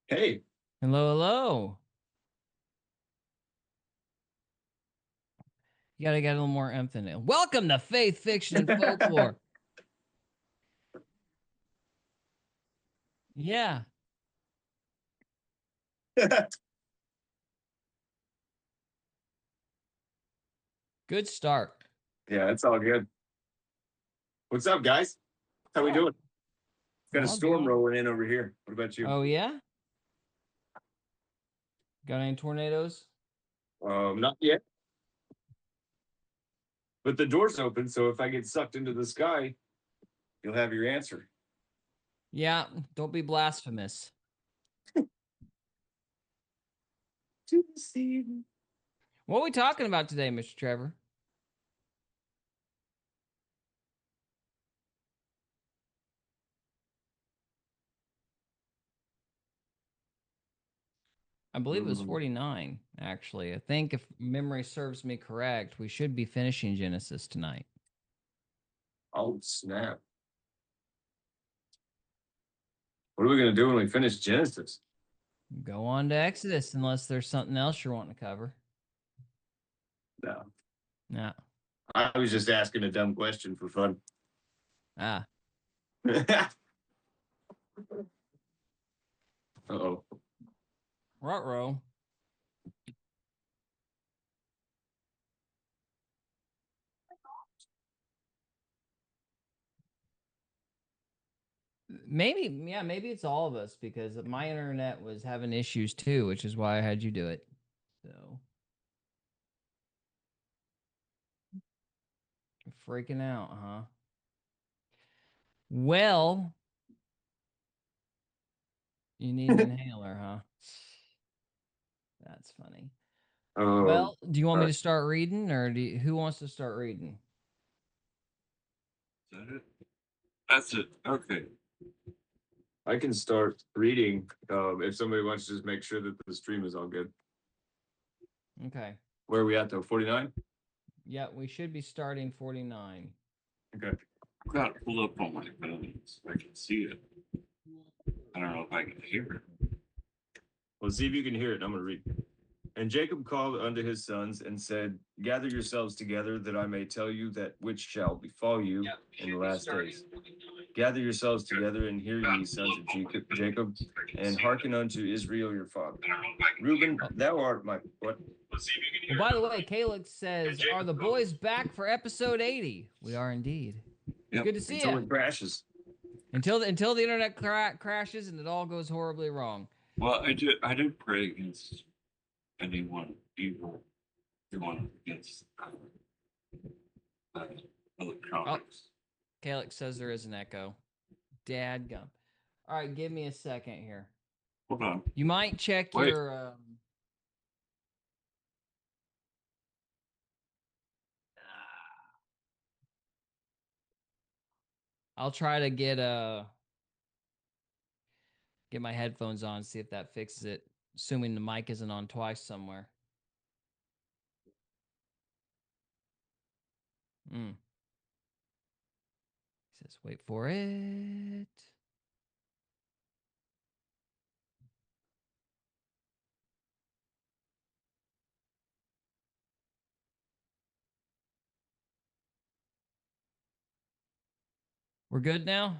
Hey. Hello, hello. You gotta get a little more emphasis. Welcome to Faith, Fiction, and Folklore. Yeah, good start. Yeah, it's all good. What's up, guys? How we Oh, doing? Got a well, storm doing. rolling in over here. What about you? Oh yeah, got any tornadoes? Not yet, but the door's open, so if I get sucked into the sky, you'll have your answer. Yeah, don't be blasphemous. To the sea. What are we talking about today, Mr. Trevor? I believe it was Mm. 49, actually. I think if memory serves me correct, we should be finishing Genesis tonight. Oh, snap. What are we going to do when we finish Genesis? Go on to Exodus unless there's something else you're wanting to cover. No. Yeah. I was just asking a dumb question for fun. Ah. Uh-oh. Ruh-roh. Maybe, yeah, maybe it's all of us because my internet was having issues too, which is why I had you do it. So, freaking out, huh? Well, you need an inhaler, huh? That's funny. Um, Well, do you want all me right. to start reading or who wants to start reading? Is that it? That's it. Okay. I can start reading if somebody wants to just make sure that the stream is all good. Okay. Where are we at though? 49? Yeah, we should be starting 49. Okay. I've got it pulled up on my phone so I can see it. I don't know if I can hear it. Well, see if you can hear it. I'm going to read. And Jacob called unto his sons and said, Gather yourselves together, that I may tell you that which shall befall you in the last days. Gather yourselves together, and hear ye, sons of Jacob, and hearken unto Israel your father. Reuben, Oh, thou art my what? well, by the way, Calix says, "Are the boys back for episode 80?" We are indeed. It's Yep. good to see Until you. it crashes. Until the internet crashes and it all goes horribly wrong. Well, I did pray against anyone evil, anyone against uh, Oh, electronics. Calix says there is an echo. Dadgum. All right, give me a second here. Hold on. You might check Wait. your. I'll try to get my headphones on, see if that fixes it. Assuming the mic isn't on twice somewhere. Hmm. He says, "Wait for it." We're good now.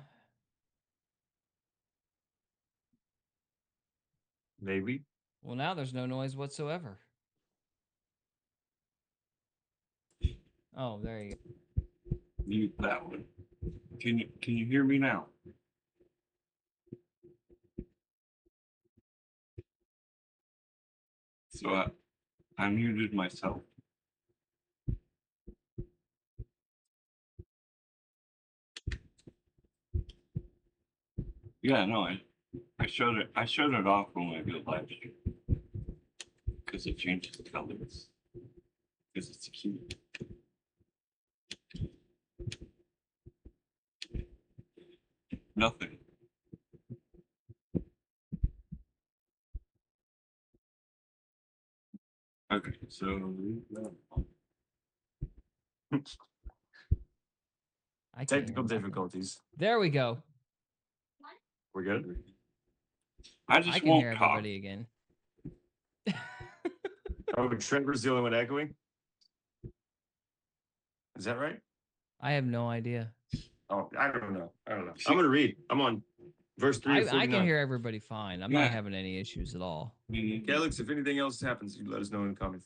Maybe. Well, now there's no noise whatsoever. Oh, there you go. Mute that one. Can you hear me now? So I muted myself. Yeah, no, I showed it off when I did live stream because it changes the colors because it's cute. Nothing. Okay, so I can't hear Technical nothing. difficulties. There we go. We're good. I I just can won't hear talk. everybody again. Oh, Trevor's the only one echoing. Is that right? I have no idea. Oh, I don't know. I'm gonna read. I'm on verse 3 of I can 49. hear everybody fine. I'm Yeah. not having any issues at all. Calix, if anything else happens, you let us know in the comments.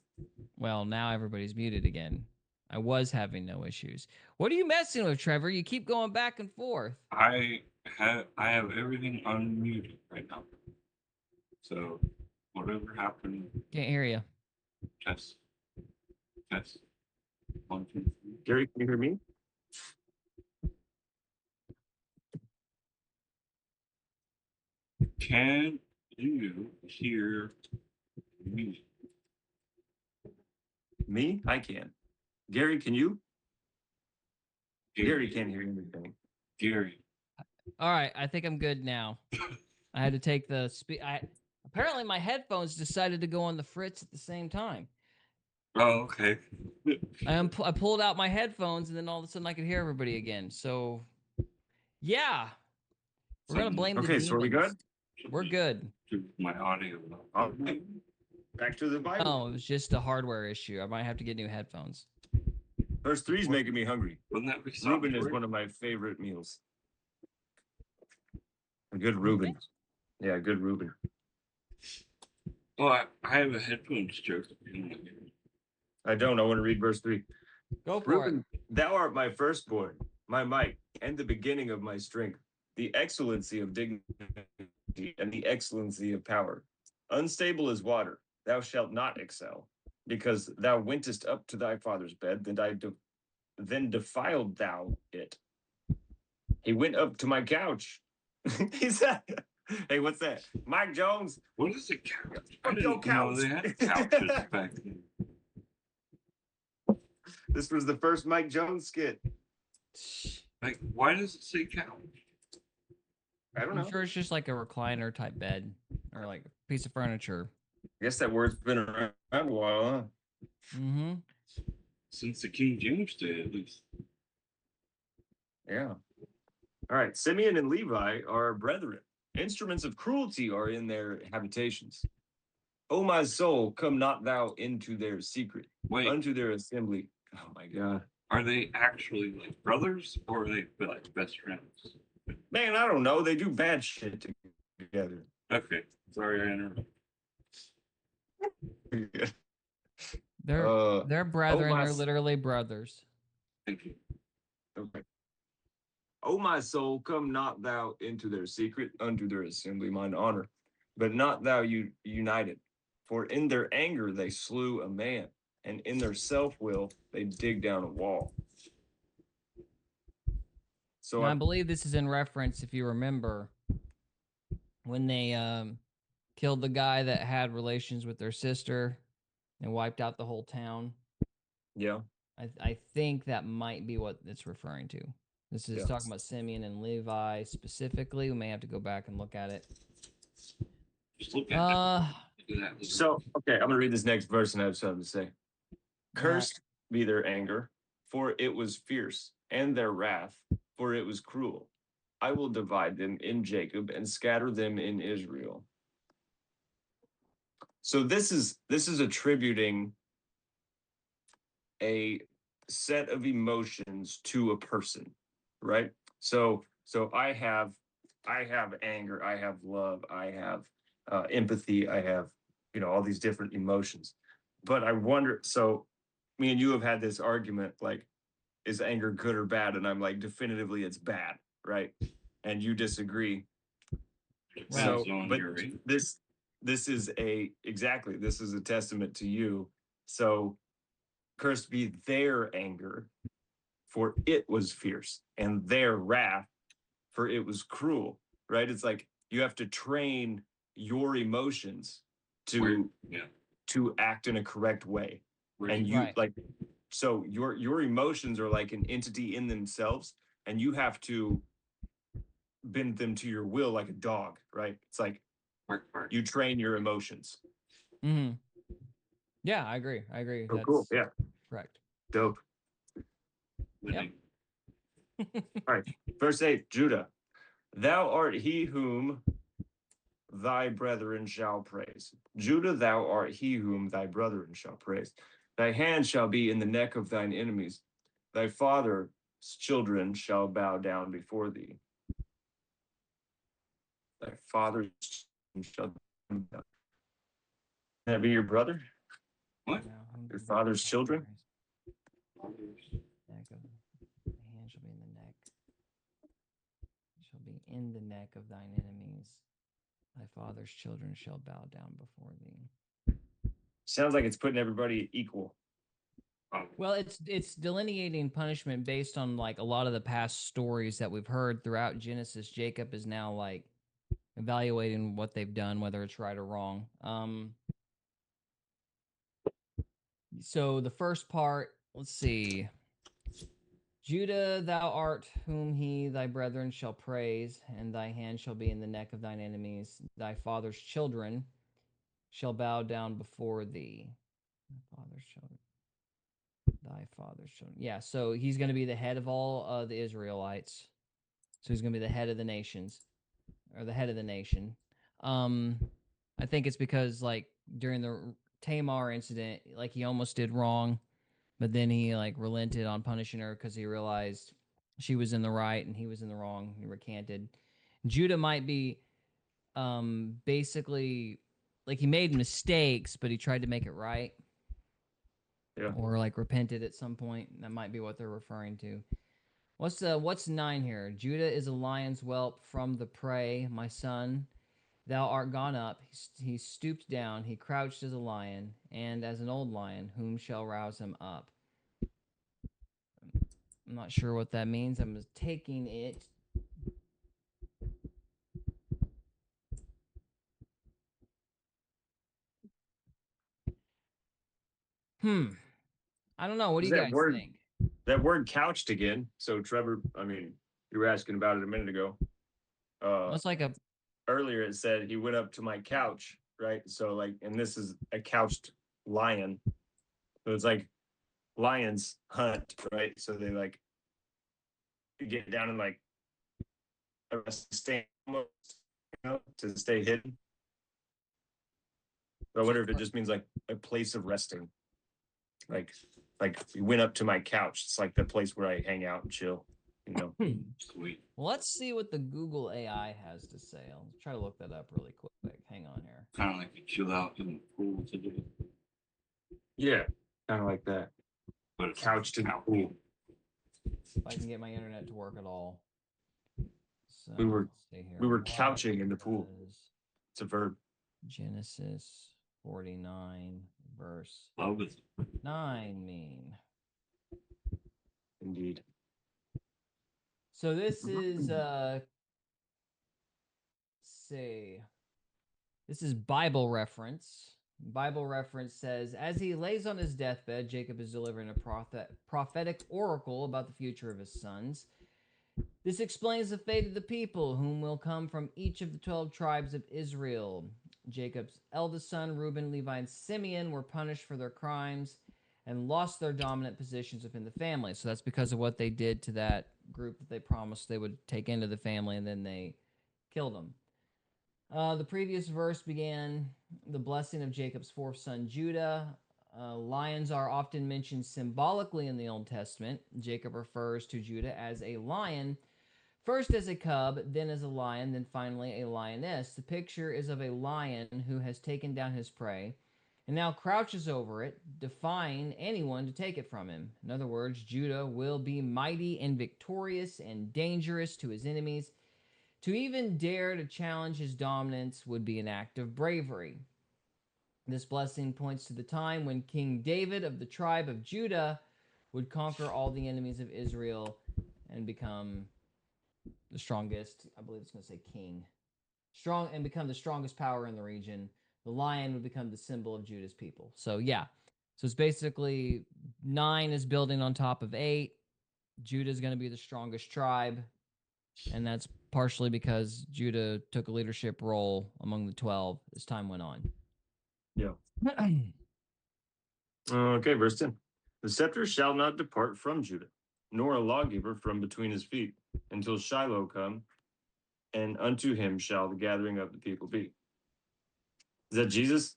Well, now everybody's muted again. I was having no issues. What are you messing with, Trevor? You keep going back and forth. I have everything unmuted right now. So whatever happened, Can't hear you. test. 1, 2, 3. Gary, can you hear me? Can you hear me? Me? I can. Gary, can you? Gary can't hear anything. Gary. All right, I think I'm good now. I had to take the apparently my headphones decided to go on the fritz at the same time. Oh, okay. I pulled out my headphones and then all of a sudden I could hear everybody again. So, yeah, we're gonna blame the Okay, demons. so are we good? We're good. To my audio. All right. Back to the Bible. Oh, it was just a hardware issue. I might have to get new headphones. Verse 3 is making me hungry. Wouldn't that be Reuben is software? one of my favorite meals. A good Reuben. Yeah, a good Reuben. Well, I have a headphones joke. I don't. I want to read verse 3. Go for Reuben, thou art my firstborn, my might, and the beginning of my strength, the excellency of dignity, and the excellency of power. Unstable as water, thou shalt not excel, because thou wentest up to thy father's bed, then defiled thou it. He went up to my couch. He said, "Hey, what's that? Mike Jones? What is a couch? I Fuck your didn't know they had couches back then. This was the first Mike Jones skit. it. Like, why does it say couch? I don't I'm know. sure it's just like a recliner type bed or like a piece of furniture. I guess that word's been around a while, huh? Mm-hmm. Since the King James day, at least. Yeah. All right. Simeon and Levi are brethren. Instruments of cruelty are in their habitations. O my soul, come not thou into their secret, Wait, unto their assembly. Oh my God. are they actually like brothers or are they like best friends? Man, I don't know. They do bad shit together. Okay, sorry I interrupted. They're brethren. my They're s- literally brothers. Thank you. Okay. O my soul, come not thou into their secret, unto their assembly, mine honor, but not thou united. For in their anger they slew a man, and in their self-will they dig down a wall. So Now, I believe this is in reference, if you remember, when they killed the guy that had relations with their sister and wiped out the whole town. yeah, I think that might be what it's referring to. This is Yeah. talking about Simeon and Levi specifically. We may have to go back and look at it. Just look at that. so okay, I'm gonna read this next verse and I have something to say. Cursed be their anger, for it was fierce, and their wrath, for it was cruel. I will divide them in Jacob and scatter them in Israel. So this is attributing a set of emotions to a person, right? So I have anger, I have love, I have empathy, I have all these different emotions. But I wonder, so me and you have had this argument, like, is anger good or bad? And I'm like, definitively it's bad, right? And you disagree. So, but this is a testament to you. So cursed be their anger, for it was fierce, and their wrath, for it was cruel, right? It's like you have to train your emotions to act in a correct way. And you like, so your emotions are like an entity in themselves, and you have to bend them to your will like a dog, right? It's like you train your emotions. Mm-hmm. Yeah, I agree. Oh, cool. Yeah. Correct. Dope. Yep. All right. Verse 8, Judah. Thou art he whom thy brethren shall praise. Judah, thou art he whom thy brethren shall praise. Thy hand shall be in the neck of thine enemies. Thy father's children shall bow down before thee. Thy father's children shall bow down. Can that be your brother? What? Your father's children? Neck of the hand shall be in the neck. Shall be in the neck of thine enemies. Thy father's children shall bow down before thee. Sounds like it's putting everybody equal. Well, it's delineating punishment based on like a lot of the past stories that we've heard throughout Genesis. Jacob is now like evaluating what they've done, whether it's right or wrong. So the first part, let's see. Judah, thou art whom he thy brethren shall praise, and thy hand shall be in the neck of thine enemies. Thy father's children shall bow down before thee. Thy father's children. Yeah, so he's going to be the head of all the Israelites. So he's going to be the head of the nations, or the head of the nation. I think it's because like during the Tamar incident, like he almost did wrong, but then he like relented on punishing her because he realized she was in the right and he was in the wrong. He recanted. Judah might be basically like he made mistakes, but he tried to make it right. Yeah. Or like repented at some point. That might be what they're referring to. What's 9 here? Judah is a lion's whelp from the prey, my son. Thou art gone up. He stooped down. He crouched as a lion, and as an old lion, whom shall rouse him up? I'm not sure what that means. I'm taking it. I don't know. What do you guys think? That word couched again. So Trevor, I mean, you were asking about it a minute ago. It's like a Earlier it said he went up to my couch, right? So like, and this is a couched lion. So it's like lions hunt, right? So they like get down and like stay almost, to stay hidden. So I wonder if it just means like a place of resting. Like you went up to my couch. It's like the place where I hang out and chill, you know. Sweet. Well, let's see what the Google AI has to say. I'll try to look that up really quick. Hang on here. Kind of like you chill out in the pool to do it. Yeah, kind of like that. But it's Couched in the pool. If I can get my internet to work at all. So, We were- let's see here. we were What couching in the pool. does It's a verb. Genesis 49 verse love is 9 mean? Indeed. So this is let's see. This is Bible reference. Bible reference says, as he lays on his deathbed, Jacob is delivering a prophetic oracle about the future of his sons. This explains the fate of the people, whom will come from each of the 12 tribes of Israel. Jacob's eldest son, Reuben, Levi, and Simeon, were punished for their crimes and lost their dominant positions within the family. So that's because of what they did to that group that they promised they would take into the family, and then they killed them. The previous verse began the blessing of Jacob's fourth son, Judah. Lions are often mentioned symbolically in the Old Testament. Jacob refers to Judah as a lion, first as a cub, then as a lion, then finally a lioness. The picture is of a lion who has taken down his prey and now crouches over it, defying anyone to take it from him. In other words, Judah will be mighty and victorious and dangerous to his enemies. To even dare to challenge his dominance would be an act of bravery. This blessing points to the time when King David of the tribe of Judah would conquer all the enemies of Israel and become the strongest, I believe it's going to say king, strong, and become the strongest power in the region. The lion would become the symbol of Judah's people. So yeah, so it's basically 9 is building on top of 8. Judah is going to be the strongest tribe, and that's partially because Judah took a leadership role among the 12 as time went on. Yeah. Okay, verse 10. The scepter shall not depart from Judah, nor a lawgiver from between his feet, until Shiloh come, and unto him shall the gathering of the people be. Is that Jesus?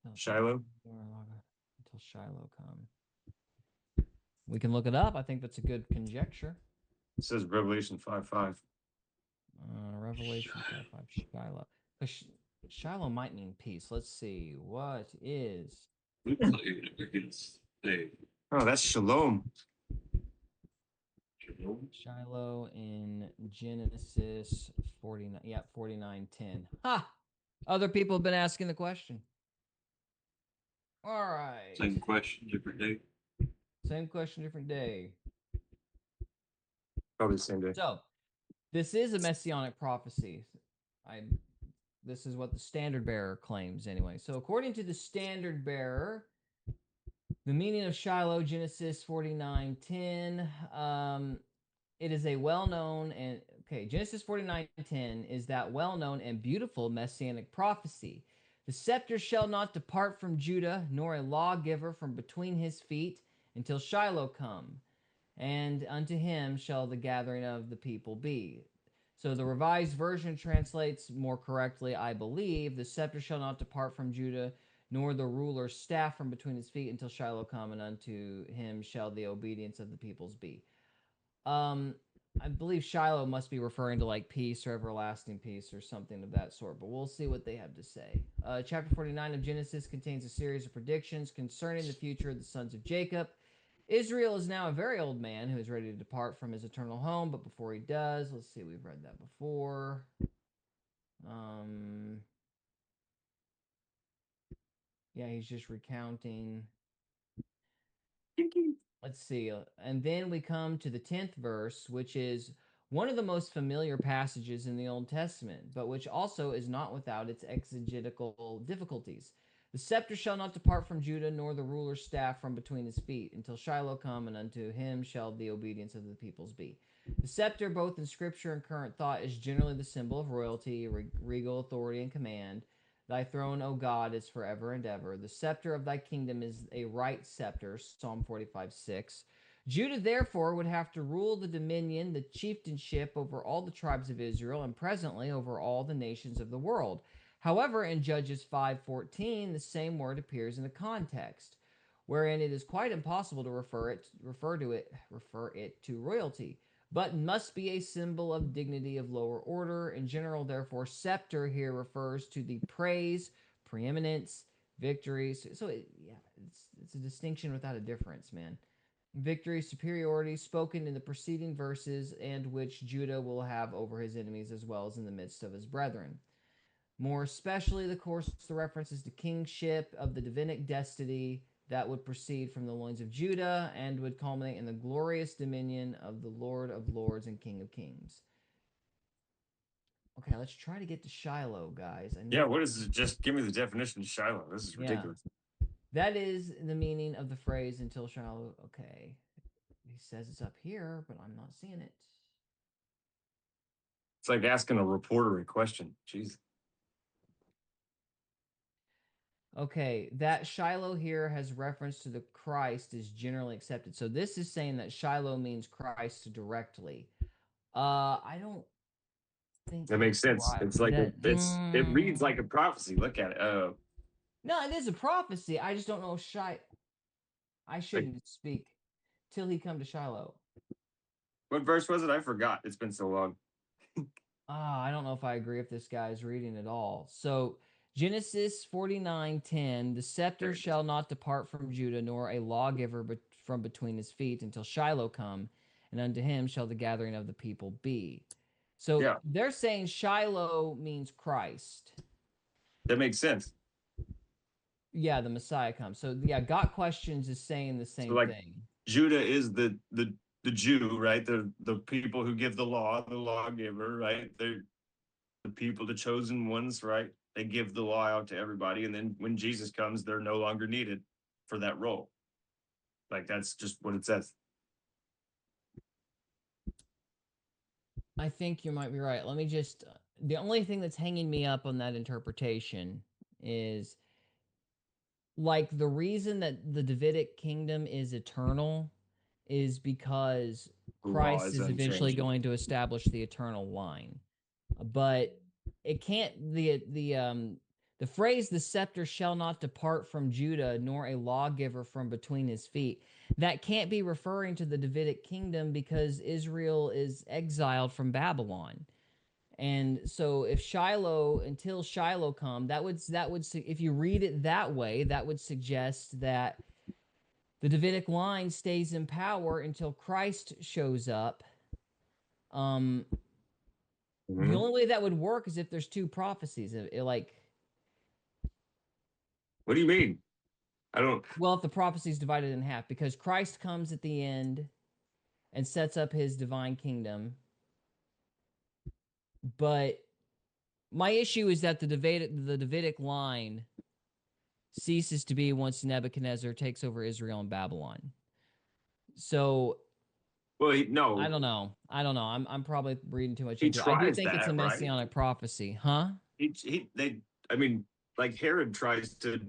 Until Shiloh? Shiloh come. We can look it up. I think that's a good conjecture. It says Revelation 5:5. Revelation 5:5 Shiloh. 'Cause Shiloh might mean peace. Let's see. What is Looks like it against the Oh, that's Shalom. Shiloh in Genesis 49? Yeah, 49:10. Ha! Other people have been asking the question. All right. Same question, different day. Same question, different day. Probably the same day. So, this is a messianic prophecy. This is what the standard bearer claims anyway. So, according to the standard bearer, the meaning of Shiloh, Genesis 49:10, it is a well-known and Genesis 49:10 is that well-known and beautiful messianic prophecy. The scepter shall not depart from Judah, nor a lawgiver from between his feet, until Shiloh come, and unto him shall the gathering of the people be. So the Revised Version translates more correctly, I believe, the scepter shall not depart from Judah, nor the ruler's staff from between his feet until Shiloh come, and unto him shall the obedience of the peoples be. I believe Shiloh must be referring to like peace or everlasting peace or something of that sort, but we'll see what they have to say. Chapter 49 of Genesis contains a series of predictions concerning the future of the sons of Jacob. Israel is now a very old man who is ready to depart from his eternal home, but before he does, let's see, we've read that before. Yeah, he's just recounting. Let's see. And then we come to the 10th verse, which is one of the most familiar passages in the Old Testament, but which also is not without its exegetical difficulties. The scepter shall not depart from Judah, nor the ruler's staff from between his feet, until Shiloh come, and unto him shall the obedience of the peoples be. The scepter, both in scripture and current thought, is generally the symbol of royalty, regal authority, and command. Thy throne, O God, is forever and ever. The scepter of thy kingdom is a right scepter, Psalm 45:6. Judah, therefore, would have to rule the dominion, the chieftainship over all the tribes of Israel, and presently over all the nations of the world. However, in Judges 5:14, the same word appears in a context wherein it is quite impossible to refer it to royalty, but must be a symbol of dignity of lower order. In general, therefore, scepter here refers to the praise, preeminence, victories. So it's a distinction without a difference, man. Victory, superiority, spoken in the preceding verses, and which Judah will have over his enemies as well as in the midst of his brethren. More especially, the references to kingship of the divinic destiny that would proceed from the loins of Judah and would culminate in the glorious dominion of the Lord of Lords and King of Kings. Okay, let's try to get to Shiloh, guys. Yeah, what is it? Just give me the definition of Shiloh. This is ridiculous. That is the meaning of the phrase until Shiloh. Okay. He says it's up here, but I'm not seeing it. It's like asking a reporter a question. Jeez. Okay, that Shiloh here has reference to the Christ is generally accepted. So this is saying that Shiloh means Christ directly. I don't think that makes sense. right. It's like it reads like a prophecy. Look at it. No, it is a prophecy. I just don't know I shouldn't speak till he come to Shiloh. What verse was it? I forgot. It's been so long. I don't know if I agree if this guy is reading at all. So Genesis 49:10, the scepter shall not depart from Judah, nor a lawgiver from between his feet until Shiloh come, and unto him shall the gathering of the people be. So they're saying Shiloh means Christ. That makes sense. Yeah, the Messiah comes. So yeah, Got Questions is saying the same thing. Judah is the Jew, right? The people who give the law, the lawgiver, right? They're the people, the chosen ones, right? They give the law out to everybody, and then when Jesus comes, they're no longer needed for that role. Like that's just what it says. I think you might be right. Let me just. The only thing that's hanging me up on that interpretation is like the reason that the Davidic kingdom is eternal is because Christ is eventually going to establish the eternal line. But it can't The phrase, the scepter shall not depart from Judah, nor a lawgiver from between his feet, that can't be referring to the Davidic kingdom because Israel is exiled from Babylon. And so if Shiloh, until Shiloh come, that would if you read it that way, that would suggest that the Davidic line stays in power until Christ shows up. The only way that would work is if there's two prophecies. Like, What do you mean? I don't. well, if the prophecy is divided in half, because Christ comes at the end and sets up his divine kingdom. But my issue is that the Davidic line ceases to be once Nebuchadnezzar takes over Israel and Babylon. So, Well, no. I don't know. I'm probably reading too much He into it. I do tries think it's a that, right? messianic prophecy, huh? I mean, like Herod tries to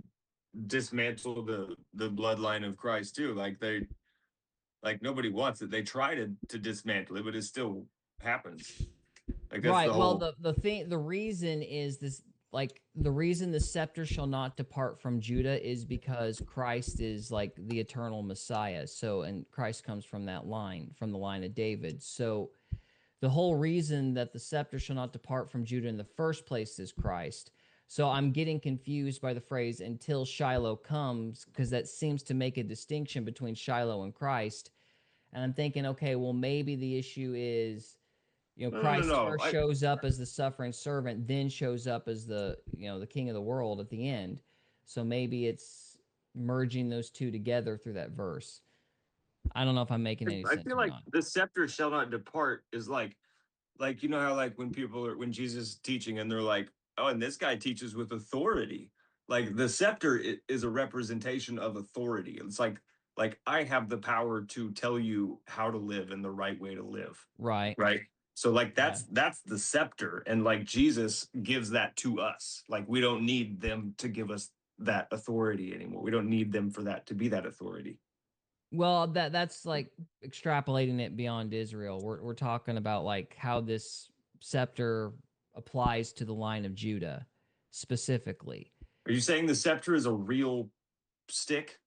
dismantle the bloodline of Christ too. Like nobody wants it. They try to dismantle it, but it still happens. Like that's Right. the Well, whole. the reason is this. Like, the reason the scepter shall not depart from Judah is because Christ is like the eternal Messiah. So, and Christ comes from that line, from the line of David. So, the whole reason that the scepter shall not depart from Judah in the first place is Christ. So I'm getting confused by the phrase until Shiloh comes, because that seems to make a distinction between Shiloh and Christ. And I'm thinking, okay, well, maybe the issue is, Christ No. first shows up as the suffering servant, then shows up as the king of the world at the end. So maybe it's merging those two together through that verse. I don't know if I'm making any I sense feel or like not. the scepter shall not depart is like you know how like when Jesus is teaching and they're like, oh, and this guy teaches with authority. Like the scepter is a representation of authority. It's like I have the power to tell you how to live and the right way to live. Right. Right. So like that's the scepter, and like Jesus gives that to us. Like we don't need them to give us that authority anymore. We don't need them for that to be that authority. Well, that's like extrapolating it beyond Israel. We're talking about like how this scepter applies to the line of Judah specifically. Are you saying the scepter is a real stick?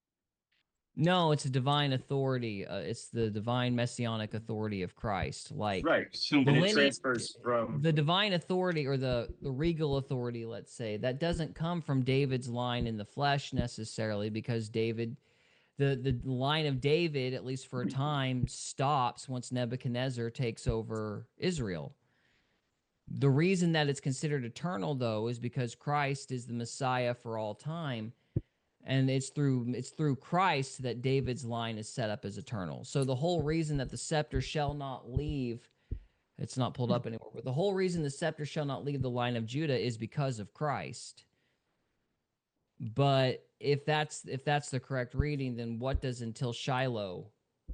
No, it's a divine authority. It's the divine messianic authority of Christ. Like, Right. the And it lineage, transfers from. the divine authority, or the regal authority, let's say, that doesn't come from David's line in the flesh necessarily, because David, the line of David, at least for a time, stops once Nebuchadnezzar takes over Israel. The reason that it's considered eternal, though, is because Christ is the Messiah for all time, and it's through Christ that David's line is set up as eternal. So the whole reason that the scepter shall not leave, it's not pulled up anymore, but the whole reason the scepter shall not leave the line of Judah is because of Christ. But if that's the correct reading, then what does until Shiloh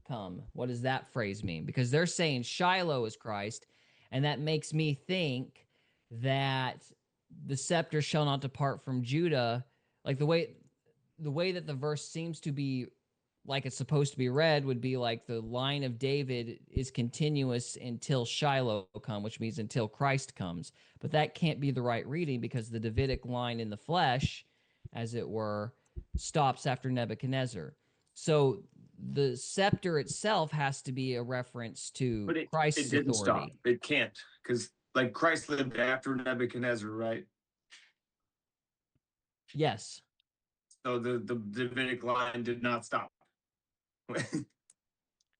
come? What does that phrase mean? Because they're saying Shiloh is Christ, and that makes me think that the scepter shall not depart from Judah, like the way that the verse seems to be, like it's supposed to be read, would be like the line of David is continuous until Shiloh come, which means until Christ comes. But that can't be the right reading, because the Davidic line in the flesh, as it were, stops after Nebuchadnezzar. So the scepter itself has to be a reference to But Christ's it didn't stop. authority. It can't, because like Christ lived after Nebuchadnezzar, right? Yes. So the Davidic line did not stop.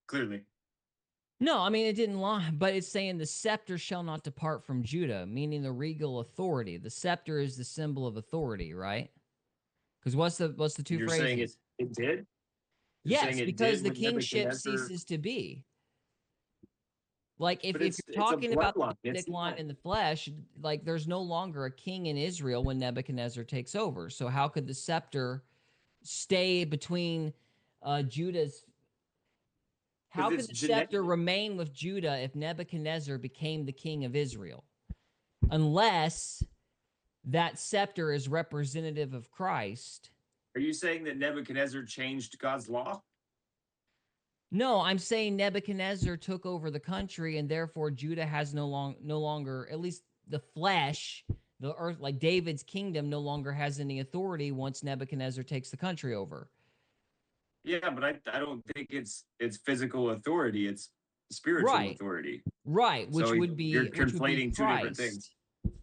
Clearly. No, I mean, it didn't lie, but it's saying the scepter shall not depart from Judah, meaning the regal authority. The scepter is the symbol of authority, right? Because what's the two You're saying phrases? it did? You're saying Yes, it because did the with kingship Nebuchadnezzar? ceases to be. Like, if But you're it's a talking about the bloodline. It's Davidic line not. in the flesh, like there's no longer a king in Israel when Nebuchadnezzar takes over. So how could the scepter stay between Judah's? How Because could it's the genetic. scepter remain with Judah if Nebuchadnezzar became the king of Israel? Unless that scepter is representative of Christ. Are you saying that Nebuchadnezzar changed God's law? No, I'm saying Nebuchadnezzar took over the country, and therefore Judah has no longer, at least the flesh, The earth, like David's kingdom, no longer has any authority once Nebuchadnezzar takes the country over. Yeah, but I don't think it's physical authority. It's spiritual Right. authority. Right, So which would be conflating two different things. Christ.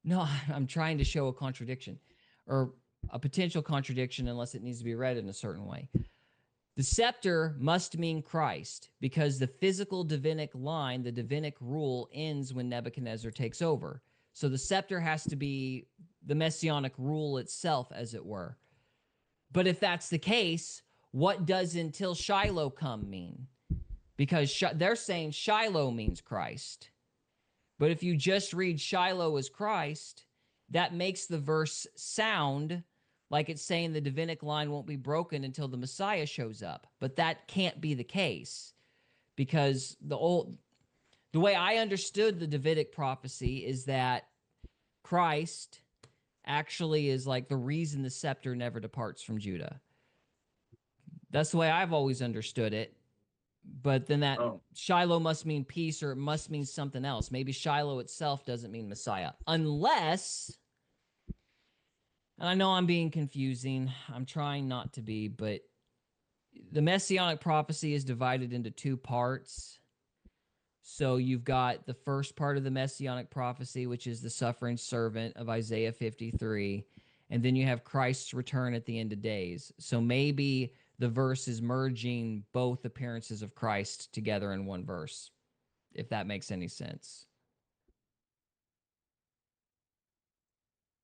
No, I'm trying to show a contradiction or a potential contradiction unless it needs to be read in a certain way. The scepter must mean Christ because the physical divinic line, the divinic rule, ends when Nebuchadnezzar takes over. So the scepter has to be the messianic rule itself, as it were. But if that's the case, what does until Shiloh come mean? Because they're saying Shiloh means Christ. But if you just read Shiloh as Christ, that makes the verse sound like it's saying the Davidic line won't be broken until the Messiah shows up. But that can't be the case because the way I understood the Davidic prophecy is that Christ actually is like the reason the scepter never departs from Judah. That's the way I've always understood it. But then that Shiloh must mean peace or it must mean something else. Maybe Shiloh itself doesn't mean Messiah. Unless, and I know I'm being confusing. I'm trying not to be, but the Messianic prophecy is divided into two parts. So you've got the first part of the Messianic prophecy, which is the suffering servant of Isaiah 53. And then you have Christ's return at the end of days. So maybe the verse is merging both appearances of Christ together in one verse, if that makes any sense.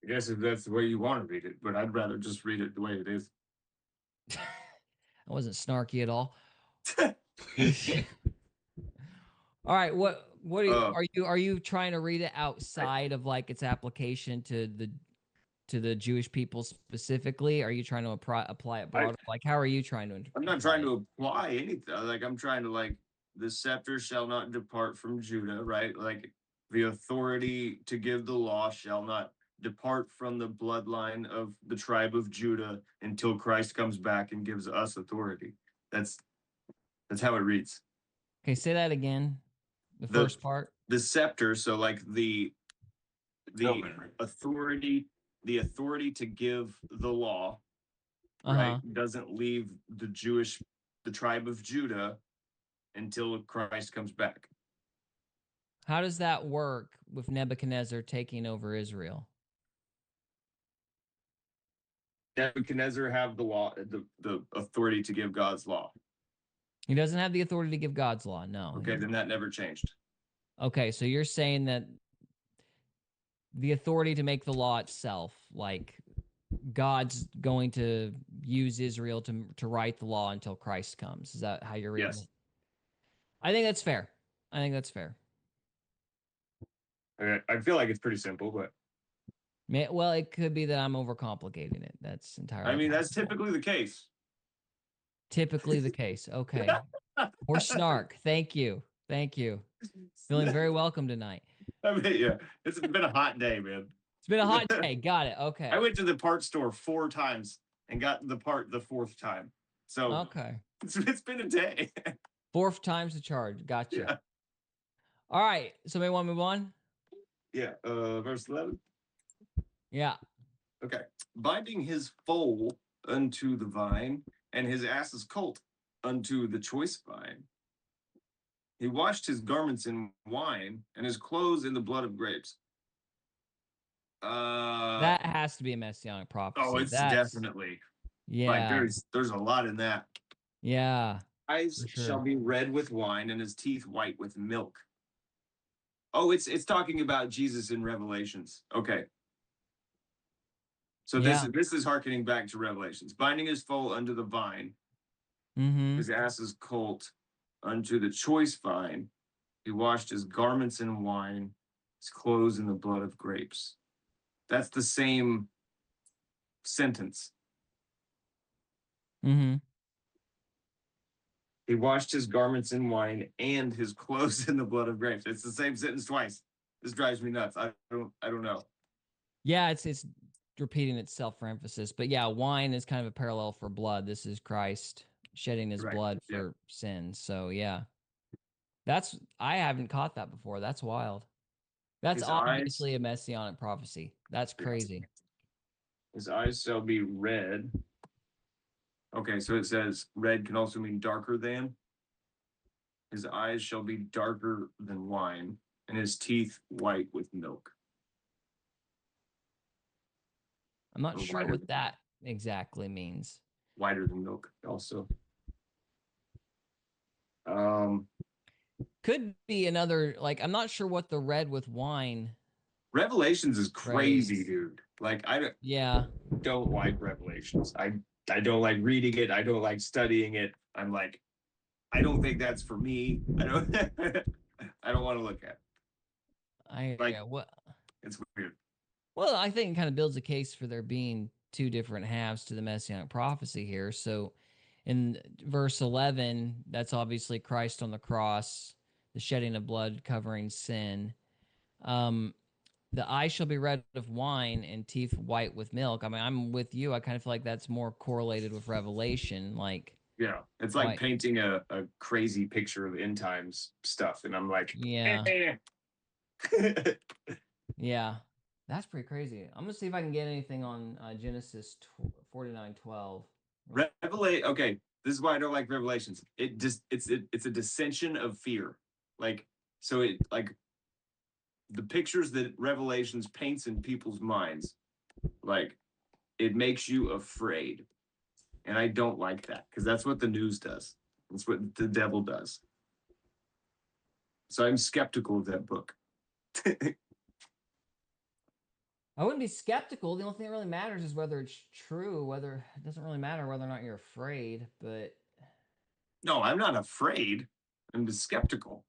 I guess if that's the way you want to read it, but I'd rather just read it the way it is. I wasn't snarky at all. All right, what are you trying to read it outside of like its application to the Jewish people specifically? Are you trying to apply it broader? Like, how are you trying to? I'm not trying to apply anything. Like, I'm trying to like the scepter shall not depart from Judah, right? Like the authority to give the law shall not depart from the bloodline of the tribe of Judah until Christ comes back and gives us authority. That's how it reads. Okay, say that again. The first part. The scepter, so like the authority, the authority to give the law, right, doesn't leave the tribe of Judah until Christ comes back. How does that work with Nebuchadnezzar taking over Israel? Nebuchadnezzar have the law, the authority to give God's law. He doesn't have the authority to give God's law. No. Okay, then that never changed. Okay, so you're saying that the authority to make the law itself, like God's going to use Israel to write the law until Christ comes. Is that how you're reading it? I think that's fair. I think that's fair. I feel like it's pretty simple, but well, it could be that I'm overcomplicating it. That's entirely. I mean, that's typically the case. Typically the case. Okay. Or snark. Thank you. Thank you. Feeling very welcome tonight. I mean, yeah, it's been a hot day, man. It's been a hot day. Got it. Okay. I went to the part store 4 times and got the part the 4th time. So okay, it's been a day. 4th time's the charge. Gotcha. Yeah. All right. Somebody want to move on? Yeah. Verse 11. Yeah. Okay. Binding his foal unto the vine and his ass's colt unto the choice vine. He washed his garments in wine and his clothes in the blood of grapes. That has to be a messianic prophecy. Oh, it's definitely. Yeah. Like there's a lot in that. Yeah. Eyes shall be red with wine and his teeth white with milk. Oh, it's talking about Jesus in Revelations. Okay. So this is hearkening back to Revelations. Binding his foal unto the vine, his ass's colt unto the choice vine. He washed his garments in wine, his clothes in the blood of grapes. That's the same sentence. He washed his garments in wine and his clothes in the blood of grapes. It's the same sentence twice. This drives me nuts. I don't know. Yeah, it's repeating itself for emphasis. But yeah, wine is kind of a parallel for blood. This is Christ shedding his blood for sin. So yeah. I haven't caught that before. That's wild. That's His obviously a messianic prophecy. That's crazy. His eyes shall be red. Okay, so it says red can also mean darker than. His eyes shall be darker than wine, and his teeth white with milk. I'm not Or sure whiter, what that exactly means. whiter than milk, also. Could be another, like, I'm not sure what the red with wine. Revelations is crazy, Phrase. dude. Like, I Yeah. don't like Revelations. I don't like reading it. I don't like studying it. I'm like, I don't think that's for me. I don't I don't want to look at it. Like, what? it's weird. Well, I think it kind of builds a case for there being two different halves to the messianic prophecy here. So in verse 11, that's obviously Christ on the cross, the shedding of blood covering sin. The eye shall be red of wine and teeth white with milk. I mean, I'm with you. I kind of feel like that's more correlated with Revelation. Like, Yeah, it's like painting a crazy picture of end times stuff. And I'm like, yeah. Yeah. That's pretty crazy. I'm gonna see if I can get anything on Genesis 49:12. Revelation. Okay, this is why I don't like Revelations. It just it's a dissension of fear. Like so, it like the pictures that Revelations paints in people's minds, like it makes you afraid, and I don't like that because that's what the news does. That's what the devil does. So I'm skeptical of that book. I wouldn't be skeptical. The only thing that really matters is whether it's true. Whether it doesn't really matter whether or not you're afraid. But No, I'm not afraid. I'm just skeptical.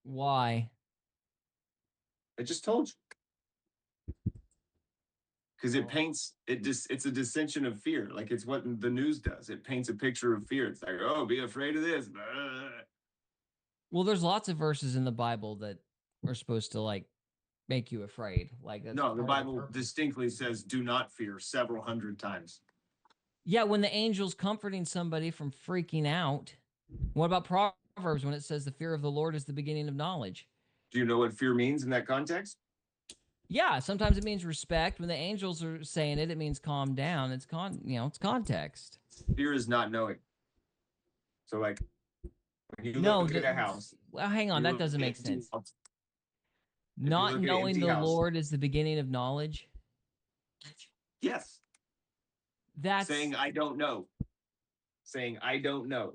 why? I just told you. Because it paints it's a dissension of fear. Like it's what the news does. It paints a picture of fear. It's like, oh, be afraid of this. Well, there's lots of verses in the Bible that are supposed to like make you afraid. Like that's no, the part of Bible purpose. distinctly says do not fear several hundred times. Yeah, when the angel's comforting somebody from freaking out. What about Proverbs when it says the fear of the Lord is the beginning of knowledge? Do you know what fear means in that context? Yeah, sometimes it means respect. When the angels are saying it, it means calm down. It's it's context. Fear is not knowing. So like when you No, look at a house. Well, hang on, that doesn't make sense. Not knowing the Lord is the beginning of knowledge. Yes. That's saying I don't know. Saying I don't know.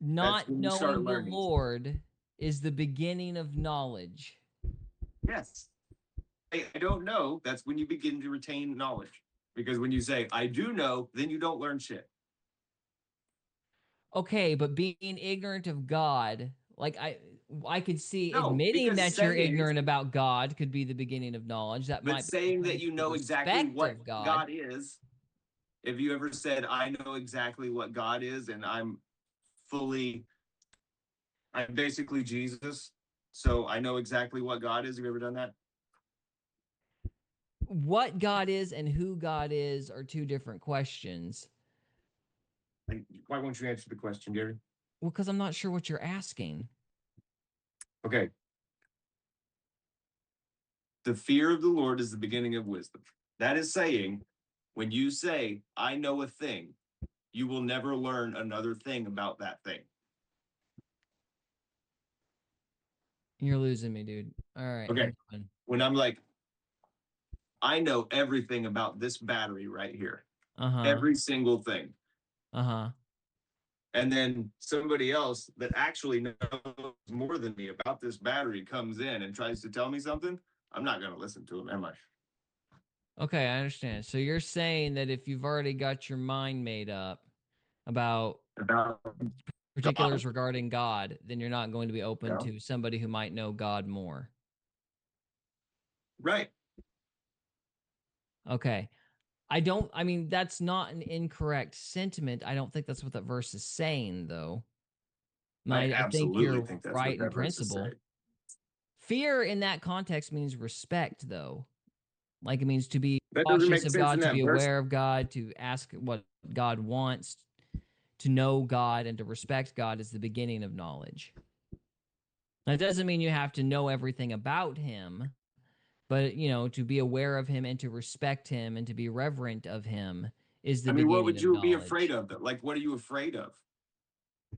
Not knowing the Lord is the beginning of knowledge. Yes. I don't know. That's when you begin to retain knowledge. Because when you say I do know, then you don't learn shit. Okay, but being ignorant of God, like I could see admitting that you're ignorant about God could be the beginning of knowledge. That might be saying that you know exactly what God is. Have you ever said I know exactly what God is and I'm basically Jesus, so I know exactly what God is? Have you ever done that? What God is and who God is are two different questions. Why won't you answer the question, Gary? Well, because I'm not sure what you're asking. Okay. The fear of the Lord is the beginning of wisdom. That is saying, when you say, I know a thing, you will never learn another thing about that thing. You're losing me, dude. All right. Okay. When I'm like, I know everything about this battery right here. Every single thing. And then somebody else that actually knows more than me about this battery comes in and tries to tell me something, I'm not going to listen to him, am I? Okay, I understand. So you're saying that if you've already got your mind made up about particulars regarding God, then you're not going to be open to somebody who might know God more. Right. Okay. I mean, that's not an incorrect sentiment. I don't think that's what that verse is saying, though. I think you're right in principle. Fear in that context means respect, though. Like it means to be cautious of God, to be aware of God, to ask what God wants, to know God, and to respect God is the beginning of knowledge. That doesn't mean you have to know everything about him, but to be aware of him and to respect him and to be reverent of him is the I mean, what beginning would of you be afraid knowledge. of? Like, what are you afraid of?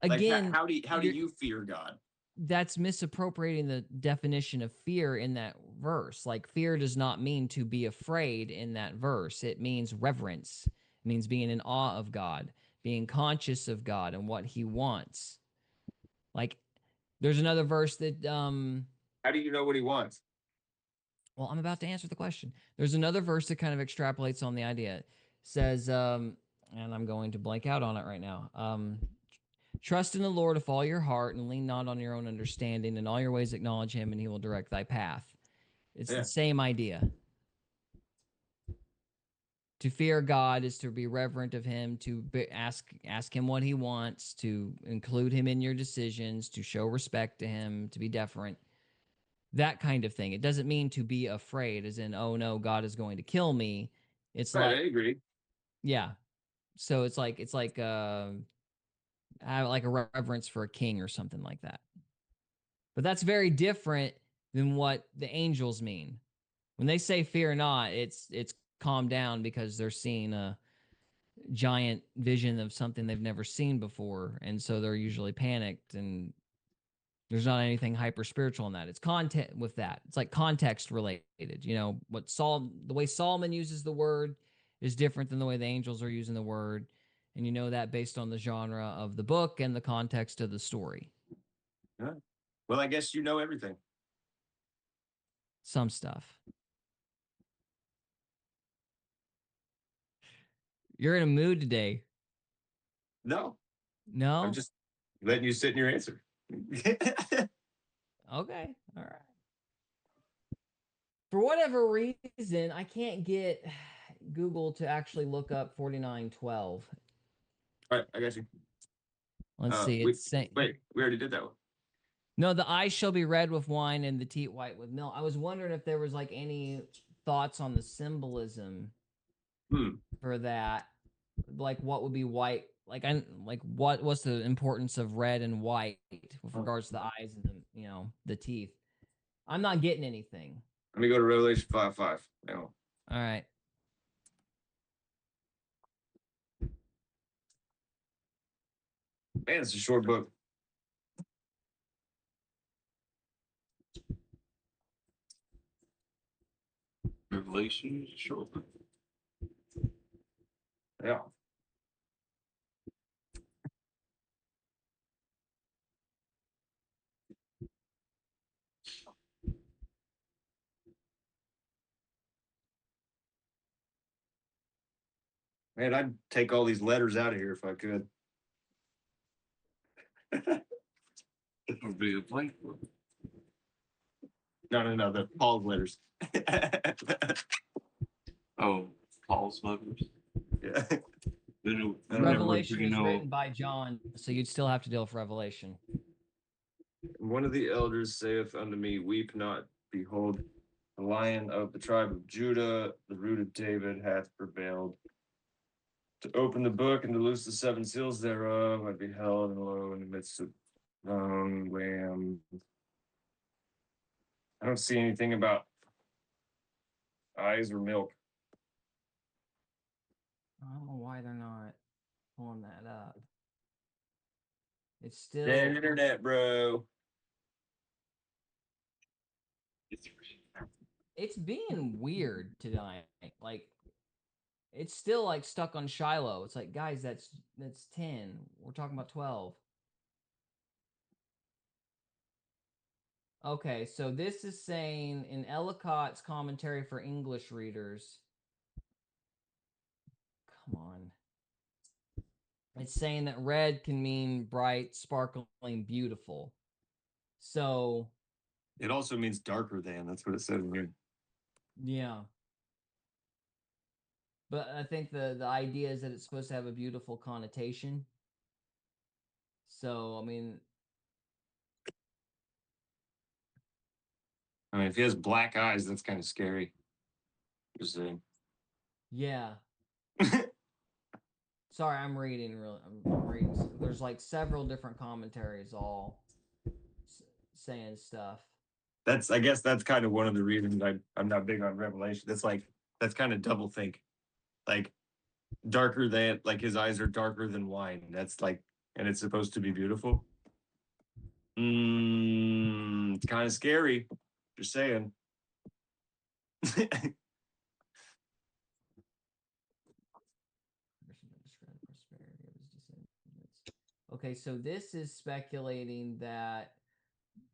Like, Again, how do you fear God? that's misappropriating the definition of fear in that verse. Like, fear does not mean to be afraid in that verse. It means reverence. It means being in awe of God, being conscious of God and what he wants. Like, there's another verse that How do you know what he wants? well, I'm about to answer the question. There's another verse that kind of extrapolates on the idea. It says, and I'm going to blank out on it right now. Trust in the Lord with all your heart and lean not on your own understanding. In all your ways acknowledge him and he will direct thy path. It's Yeah. the same idea. To fear God is to be reverent of him, to ask him what he wants, to include him in your decisions, to show respect to him, to be deferent. That kind of thing. It doesn't mean to be afraid, as in, oh no, God is going to kill me. It's Right, like, I agree. yeah. So it's like like a reverence for a king or something like that. But that's very different than what the angels mean. When they say fear not, it's calm down because they're seeing a giant vision of something they've never seen before, and so they're usually panicked, and there's not anything hyper spiritual in that. It's content with that. It's like context related. The way Solomon uses the word is different than the way the angels are using the word, and you know that based on the genre of the book and the context of the story. Yeah. Well, I guess you know everything. Some stuff. You're in a mood today. No, No? I'm just letting you sit in your answer. Okay. All right. For whatever reason, I can't get Google to actually look up 4912. All right, I got you. Let's see. We, It's saying wait, we already did that one. no, the eyes shall be red with wine and the teat white with milk. I was wondering if there was like any thoughts on the symbolism for that. Like what would be white? Like what's the importance of red and white with regards to the eyes and the teeth? I'm not getting anything. Let me go to Revelation 5:5 now. All right. Man, it's a short book. Revelation is short. Yeah. Man, I'd take all these letters out of here if I could. It would be a blank book. No, the Paul's letters. Oh, Paul's letters. Yeah. Revelation is written by John, so you'd still have to deal with Revelation. One of the elders saith unto me, Weep not, behold, the Lion of the tribe of Judah, the root of David, hath prevailed to open the book and to loose the seven seals thereof. I beheld, and lo, in the midst of Lamb. I don't see anything about eyes or milk. I don't know why they're not pulling that up. It's still Dead internet, bro. it's being weird tonight. Like it's still like stuck on Shiloh. It's like, guys, that's 10. We're talking about 12. Okay, so this is saying in Ellicott's commentary for English readers. Come on. It's saying that red can mean bright, sparkling, beautiful. So it also means darker than. That's what it says in here. Yeah. But I think the idea is that it's supposed to have a beautiful connotation. So, I mean, if he has black eyes, that's kind of scary. Just saying. Yeah. Sorry, I'm reading. I'm reading. There's like several different commentaries all saying stuff. I guess that's kind of one of the reasons I'm not big on Revelation. That's kind of double think. Like darker than like his eyes are darker than wine. That's like, and it's supposed to be beautiful. It's kind of scary. Just saying. Okay, so this is speculating that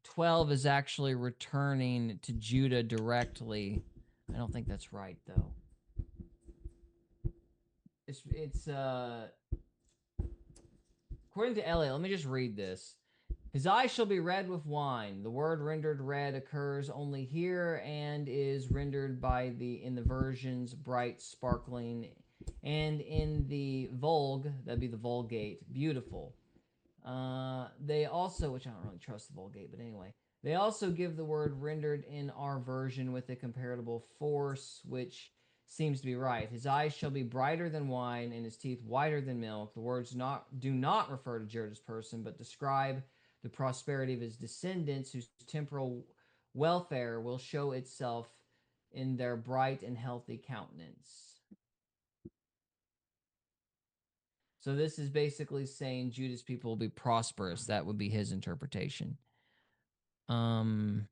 12 is actually returning to Judah directly. I don't think that's right though. It's according to Elliot, let me just read this. His eyes shall be red with wine. The word rendered red occurs only here and is rendered in the versions bright, sparkling, and in the Vulg, that'd be the Vulgate, beautiful. They also, which I don't really trust the Vulgate, but anyway, they also give the word rendered in our version with a comparable force, which seems to be right. His eyes shall be brighter than wine, and his teeth whiter than milk. The words do not refer to Judah's person, but describe the prosperity of his descendants, whose temporal welfare will show itself in their bright and healthy countenance. So this is basically saying Judah's people will be prosperous. That would be his interpretation. But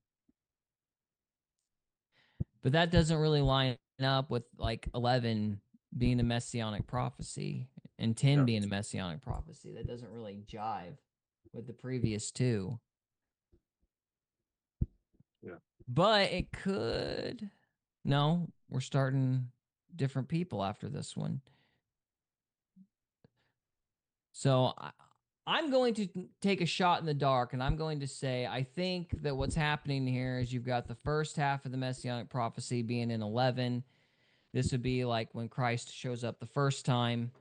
that doesn't really line up with like 11 being a messianic prophecy and 10 being a messianic prophecy. That doesn't really jive with the previous two. Yeah. But it could. No, we're starting different people after this one. So I'm going to take a shot in the dark, and I'm going to say I think that what's happening here is you've got the first half of the messianic prophecy being in 11. This would be like when Christ shows up the first time,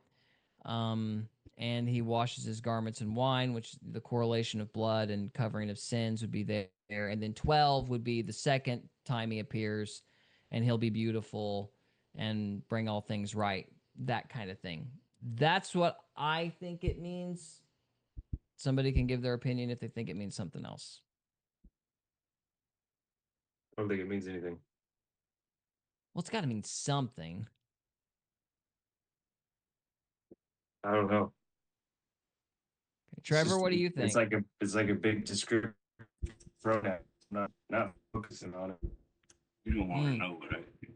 and he washes his garments in wine, which the correlation of blood and covering of sins would be there. And then 12 would be the second time he appears, and he'll be beautiful and bring all things right, that kind of thing. That's what I think it means. Somebody can give their opinion if they think it means something else. I don't think it means anything. Well, it's got to mean something. I don't know. Okay, Trevor, what do you think? It's like a big descriptive pronoun. Not focusing on it. You don't want to know what I think.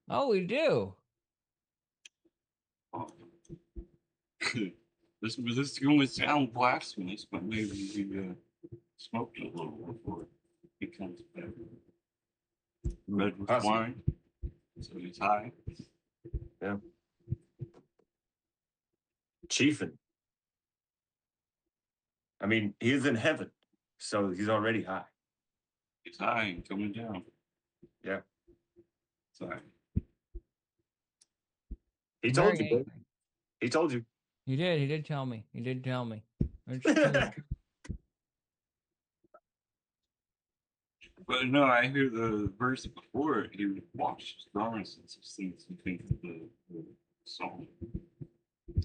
Oh, we do. Oh. This is going to sound blasphemous, but maybe you smoked a little before it becomes better. Red with wine, so he's high. Yeah. Chiefin. I mean, he is in heaven, so he's already high. He's high and coming down. Yeah. Sorry. He told you, babe. He told you. He did. He did tell me. He did tell me. But no, I hear the verse before it. He would wash his garments and such things. You think of the song.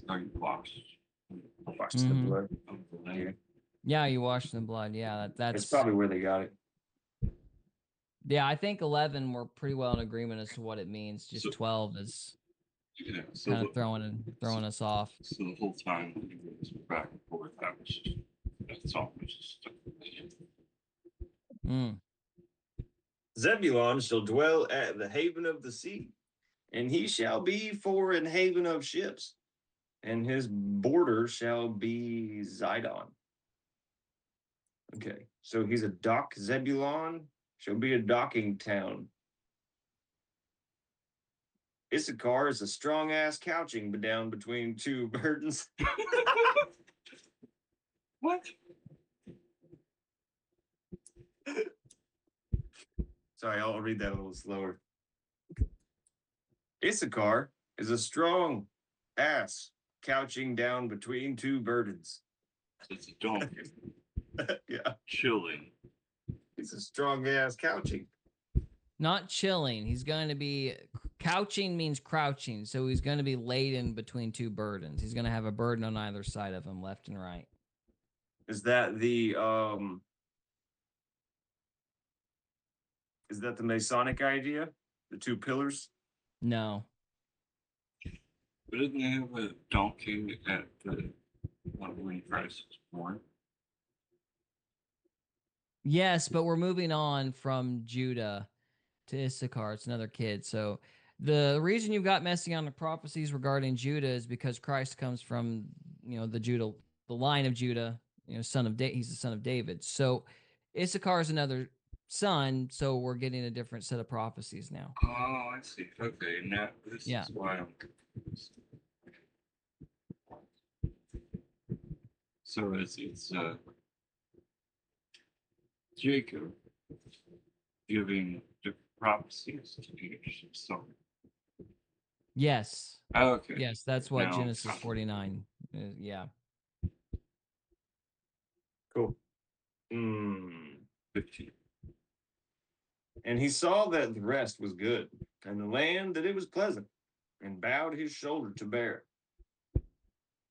Or you wash the blood. Of the lamb. Yeah, you wash the blood. Yeah, that's probably where they got it. Yeah, I think 11 we're pretty well in agreement as to what it means. Just So, 12 is so kind of throwing us off. So the whole time when he was back and forth, that song was just stuck in my head. Zebulon shall dwell at the haven of the sea, and he shall be for an haven of ships, and his border shall be Zidon. Okay, so he's a dock. Zebulon shall be a docking town. Issachar is a strong ass couching down between two burdens. What? Sorry, I'll read that a little slower. Issachar is a strong ass couching down between two burdens. It's a donkey. Yeah. Chilling. He's a strong ass couching. Not chilling. He's going to be couching means crouching, so he's going to be laden between two burdens. He's going to have a burden on either side of him, left and right. Is that the Is that the Masonic idea? The two pillars? No. But didn't they have a donkey at the when Christ was born? Yes, but we're moving on from Judah to Issachar. It's another kid. So the reason you've got messianic prophecies regarding Judah is because Christ comes from, the line of Judah, son of he's the son of David. So Issachar is another son, so we're getting a different set of prophecies now. Oh, I see. Okay, now this Yeah. is why I'm confused. So it's Jacob giving the prophecies to each son. Yes. Okay. Yes, that's what Now, Genesis 49 is. Yeah. Cool. 15. And he saw that the rest was good, and the land that it was pleasant, and bowed his shoulder to bear,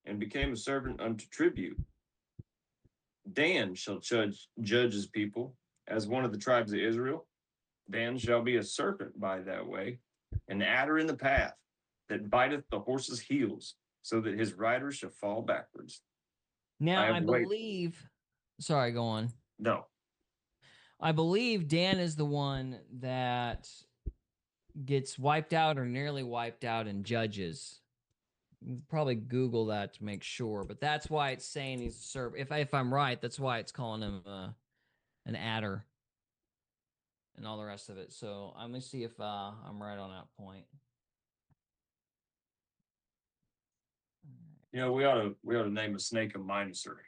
and became a servant unto tribute. Dan shall judge his people as one of the tribes of Israel. Dan shall be a serpent by that way, an adder in the path that biteth the horse's heels, so that his rider shall fall backwards. Now, I waited. believe. Sorry, go on. No. I believe Dan is the one that gets wiped out or nearly wiped out in Judges. Probably Google that to make sure, but that's why it's saying he's a serpent. If I'm right, that's why it's calling him an adder and all the rest of it. So let me see if I'm right on that point. We ought to name a snake a Minosaur.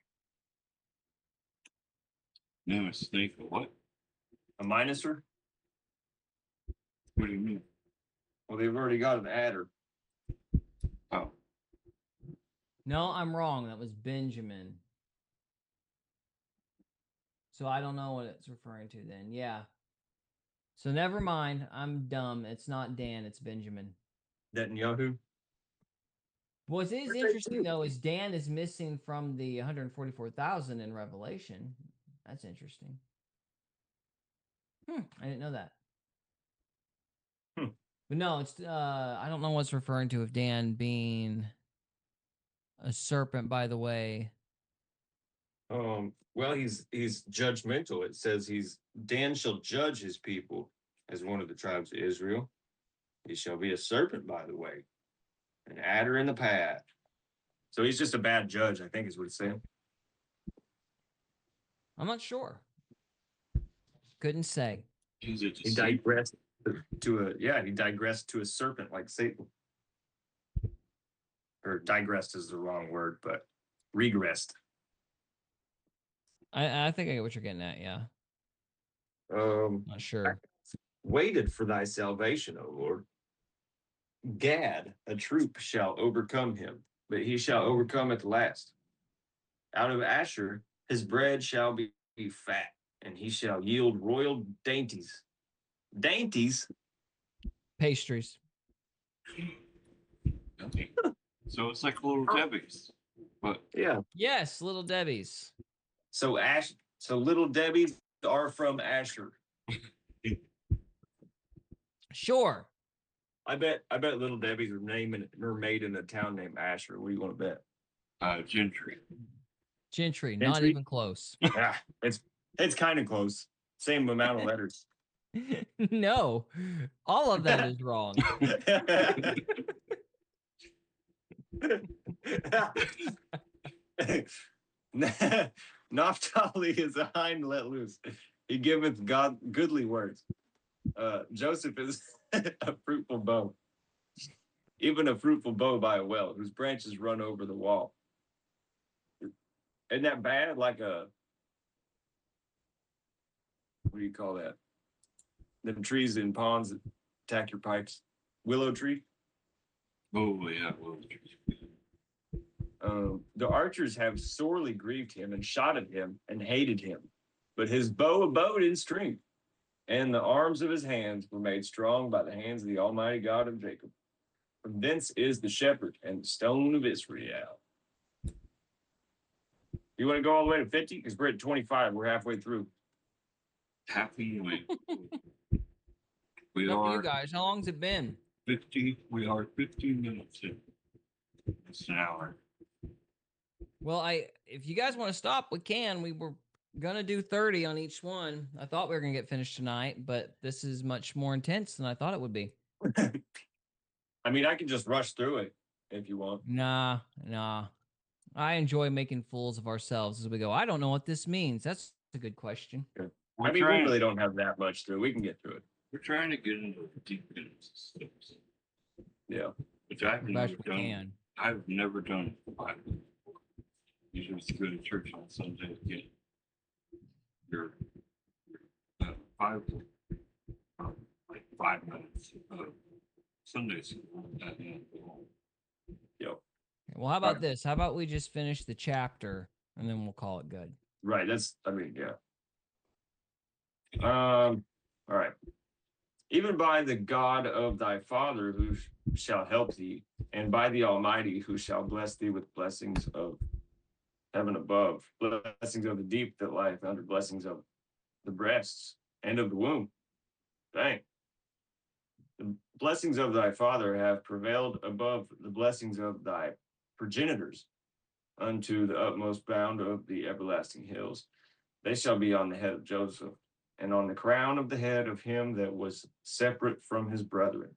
Name a snake or what? A Minosaur? What do you mean? Well, they've already got an adder. Oh. No, I'm wrong. That was Benjamin. So I don't know what it's referring to then. Yeah. So never mind. I'm dumb. It's not Dan. It's Benjamin. Netanyahu? What is interesting, though, is Dan is missing from the 144,000 in Revelation. That's interesting. I didn't know that. But no, it's I don't know what's referring to of Dan being a serpent, by the way. Well, he's judgmental. It says Dan shall judge his people as one of the tribes of Israel. He shall be a serpent by the way, an adder in the path. So he's just a bad judge, I think is what it's saying. I'm not sure. Couldn't say. He digressed to a serpent like Satan. Or digressed is the wrong word, but regressed. I think I get what you're getting at, yeah. Not sure. Waited for thy salvation, O Lord. Gad, a troop, shall overcome him, but he shall overcome at the last. Out of Asher, his bread shall be fat, and he shall yield royal dainties. Dainties? Pastries. Okay. So it's like Little Debbie's. But yeah. Yes, Little Debbie's. So Little Debbie's are from Asher. Sure. I bet Little Debbie's are made in a town named Asher. What do you want to bet? Gentry. Gentry, not even close. Yeah, it's kind of close. Same amount of letters. No, all of that is wrong. Naphtali is a hind let loose. He giveth God goodly words. Joseph is a fruitful bow, even a fruitful bow by a well, whose branches run over the wall. Isn't that bad? Like what do you call that? Them trees in ponds that attack your pipes. Willow tree. Oh yeah, willow tree. The archers have sorely grieved him and shot at him and hated him, but his bow abode in strength, and the arms of his hands were made strong by the hands of the Almighty God of Jacob. From thence is the shepherd and the stone of Israel. You want to go all the way to 50? Because we're at 25. We're halfway through. Halfway. We Up to you are guys. How long's it been? 50. We are 15 minutes in. It's an hour. Well, if you guys want to stop, we can. We were gonna do 30 on each one. I thought we were gonna get finished tonight, but this is much more intense than I thought it would be. I mean, I can just rush through it if you want. Nah. I enjoy making fools of ourselves as we go. I don't know what this means. That's a good question. I mean, we really don't have that much through. We can get through it. We're trying to get into the deep ends and stuff. Yeah. Which I've never we done. can. I've never done it before. Usually just go to church on Sunday and get your 5 like 5 minutes of Sunday school and then go home. Yep. Well, how about this? How about we just finish the chapter and then we'll call it good? Right. Yeah. All right. Even by the God of thy father who shall help thee, and by the Almighty who shall bless thee with blessings of heaven above, blessings of the deep that lieth under, blessings of the breasts and of the womb. Dang. The blessings of thy father have prevailed above the blessings of thy progenitors unto the utmost bound of the everlasting hills. They shall be on the head of Joseph, and on the crown of the head of him that was separate from his brethren.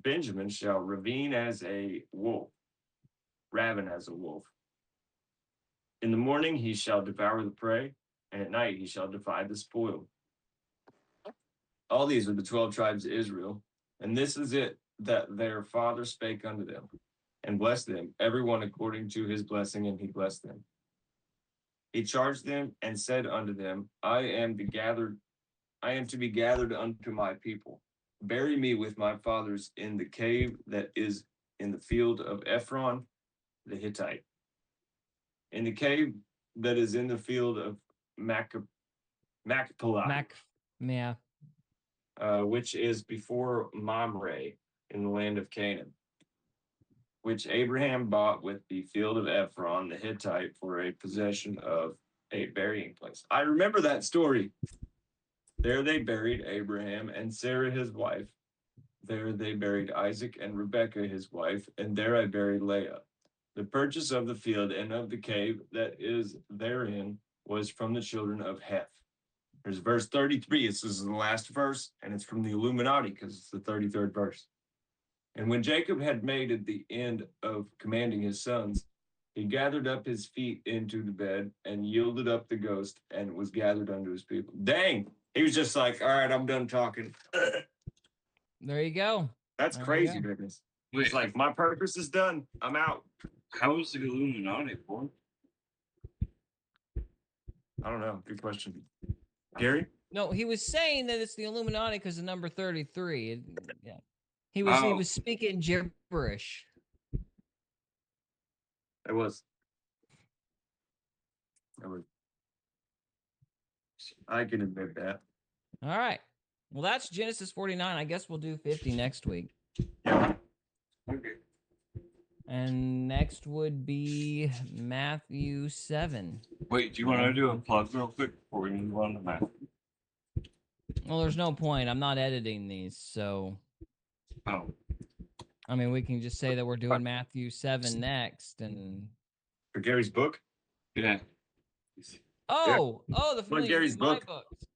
Benjamin shall ravine as a wolf, raven as a wolf. In the morning he shall devour the prey, and at night he shall divide the spoil. All these are the 12 tribes of Israel, and this is it that their father spake unto them, and blessed them, everyone according to his blessing, and he blessed them. He charged them and said unto them, I am to be gathered unto my people. Bury me with my fathers in the cave that is in the field of Ephron the Hittite, in the cave that is in the field of Machpelah, Yeah. Which is before Mamre in the land of Canaan, which Abraham bought with the field of Ephron the Hittite for a possession of a burying place. I remember that story. There they buried Abraham and Sarah his wife. There they buried Isaac and Rebekah his wife, and there I buried Leah. The purchase of the field and of the cave that is therein was from the children of Heth. There's verse 33. This is the last verse, and it's from the Illuminati because it's the 33rd verse. And when Jacob had made it the end of commanding his sons, he gathered up his feet into the bed and yielded up the ghost and was gathered unto his people. Dang. He was just like, all right, I'm done talking. There you go. That's crazy, goodness. It's like, my purpose is done. I'm out. How is the Illuminati born? I don't know. Good question. Gary? No, he was saying that it's the Illuminati because of number 33. Yeah. He was speaking gibberish. It was. I can admit that. All right. Well, that's Genesis 49. I guess we'll do 50 next week. Yeah. Okay. And next would be Matthew 7. Wait, do you want to do a plug real quick before we move on to Matt? Well, there's no point. I'm not editing these, so. Oh. I mean, we can just say that we're doing Matthew 7 next, and. For Gary's book? Yeah. The Familiar Gary's book. books.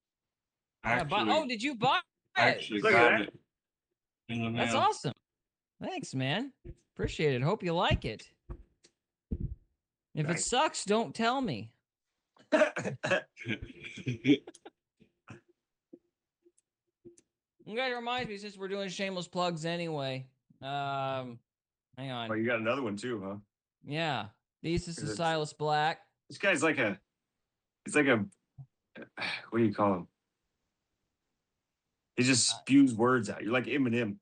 Actually, did you buy it? I actually Look got at it in the mail. That's awesome. Thanks, man. Appreciate it. Hope you like it. If it sucks, don't tell me. You guys reminds me, since we're doing shameless plugs anyway. Hang on. Oh, you got another one too, huh? Yeah. This is Silas Black. This guy's like a, what do you call him? He just spews words out. You're like Eminem.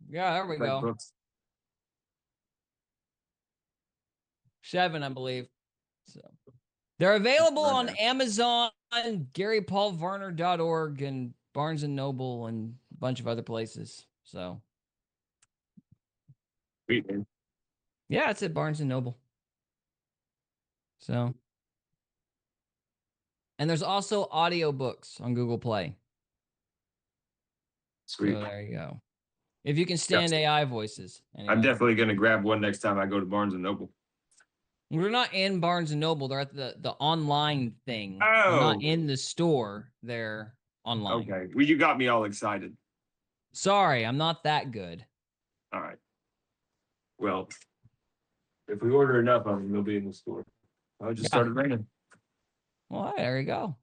Yeah, there we go. Books. 7, I believe. So they're available on Amazon, GaryPaulVarner.org, and Barnes and Noble, and a bunch of other places. So, Sweet, man. yeah, it's at Barnes and Noble. So, and there's also audiobooks on Google Play. Sweet. So there you go. If you can stand AI voices. I'm Anyway. definitely gonna grab one next time I go to Barnes and Noble. We're not in Barnes and Noble. They're at the online thing. They're Oh, not in the store. They're online. okay. Well, you got me all excited. Sorry, I'm not that good. All right. Well, if we order enough of them, they'll be in the store. I just Yeah. started raining. Well, there you go.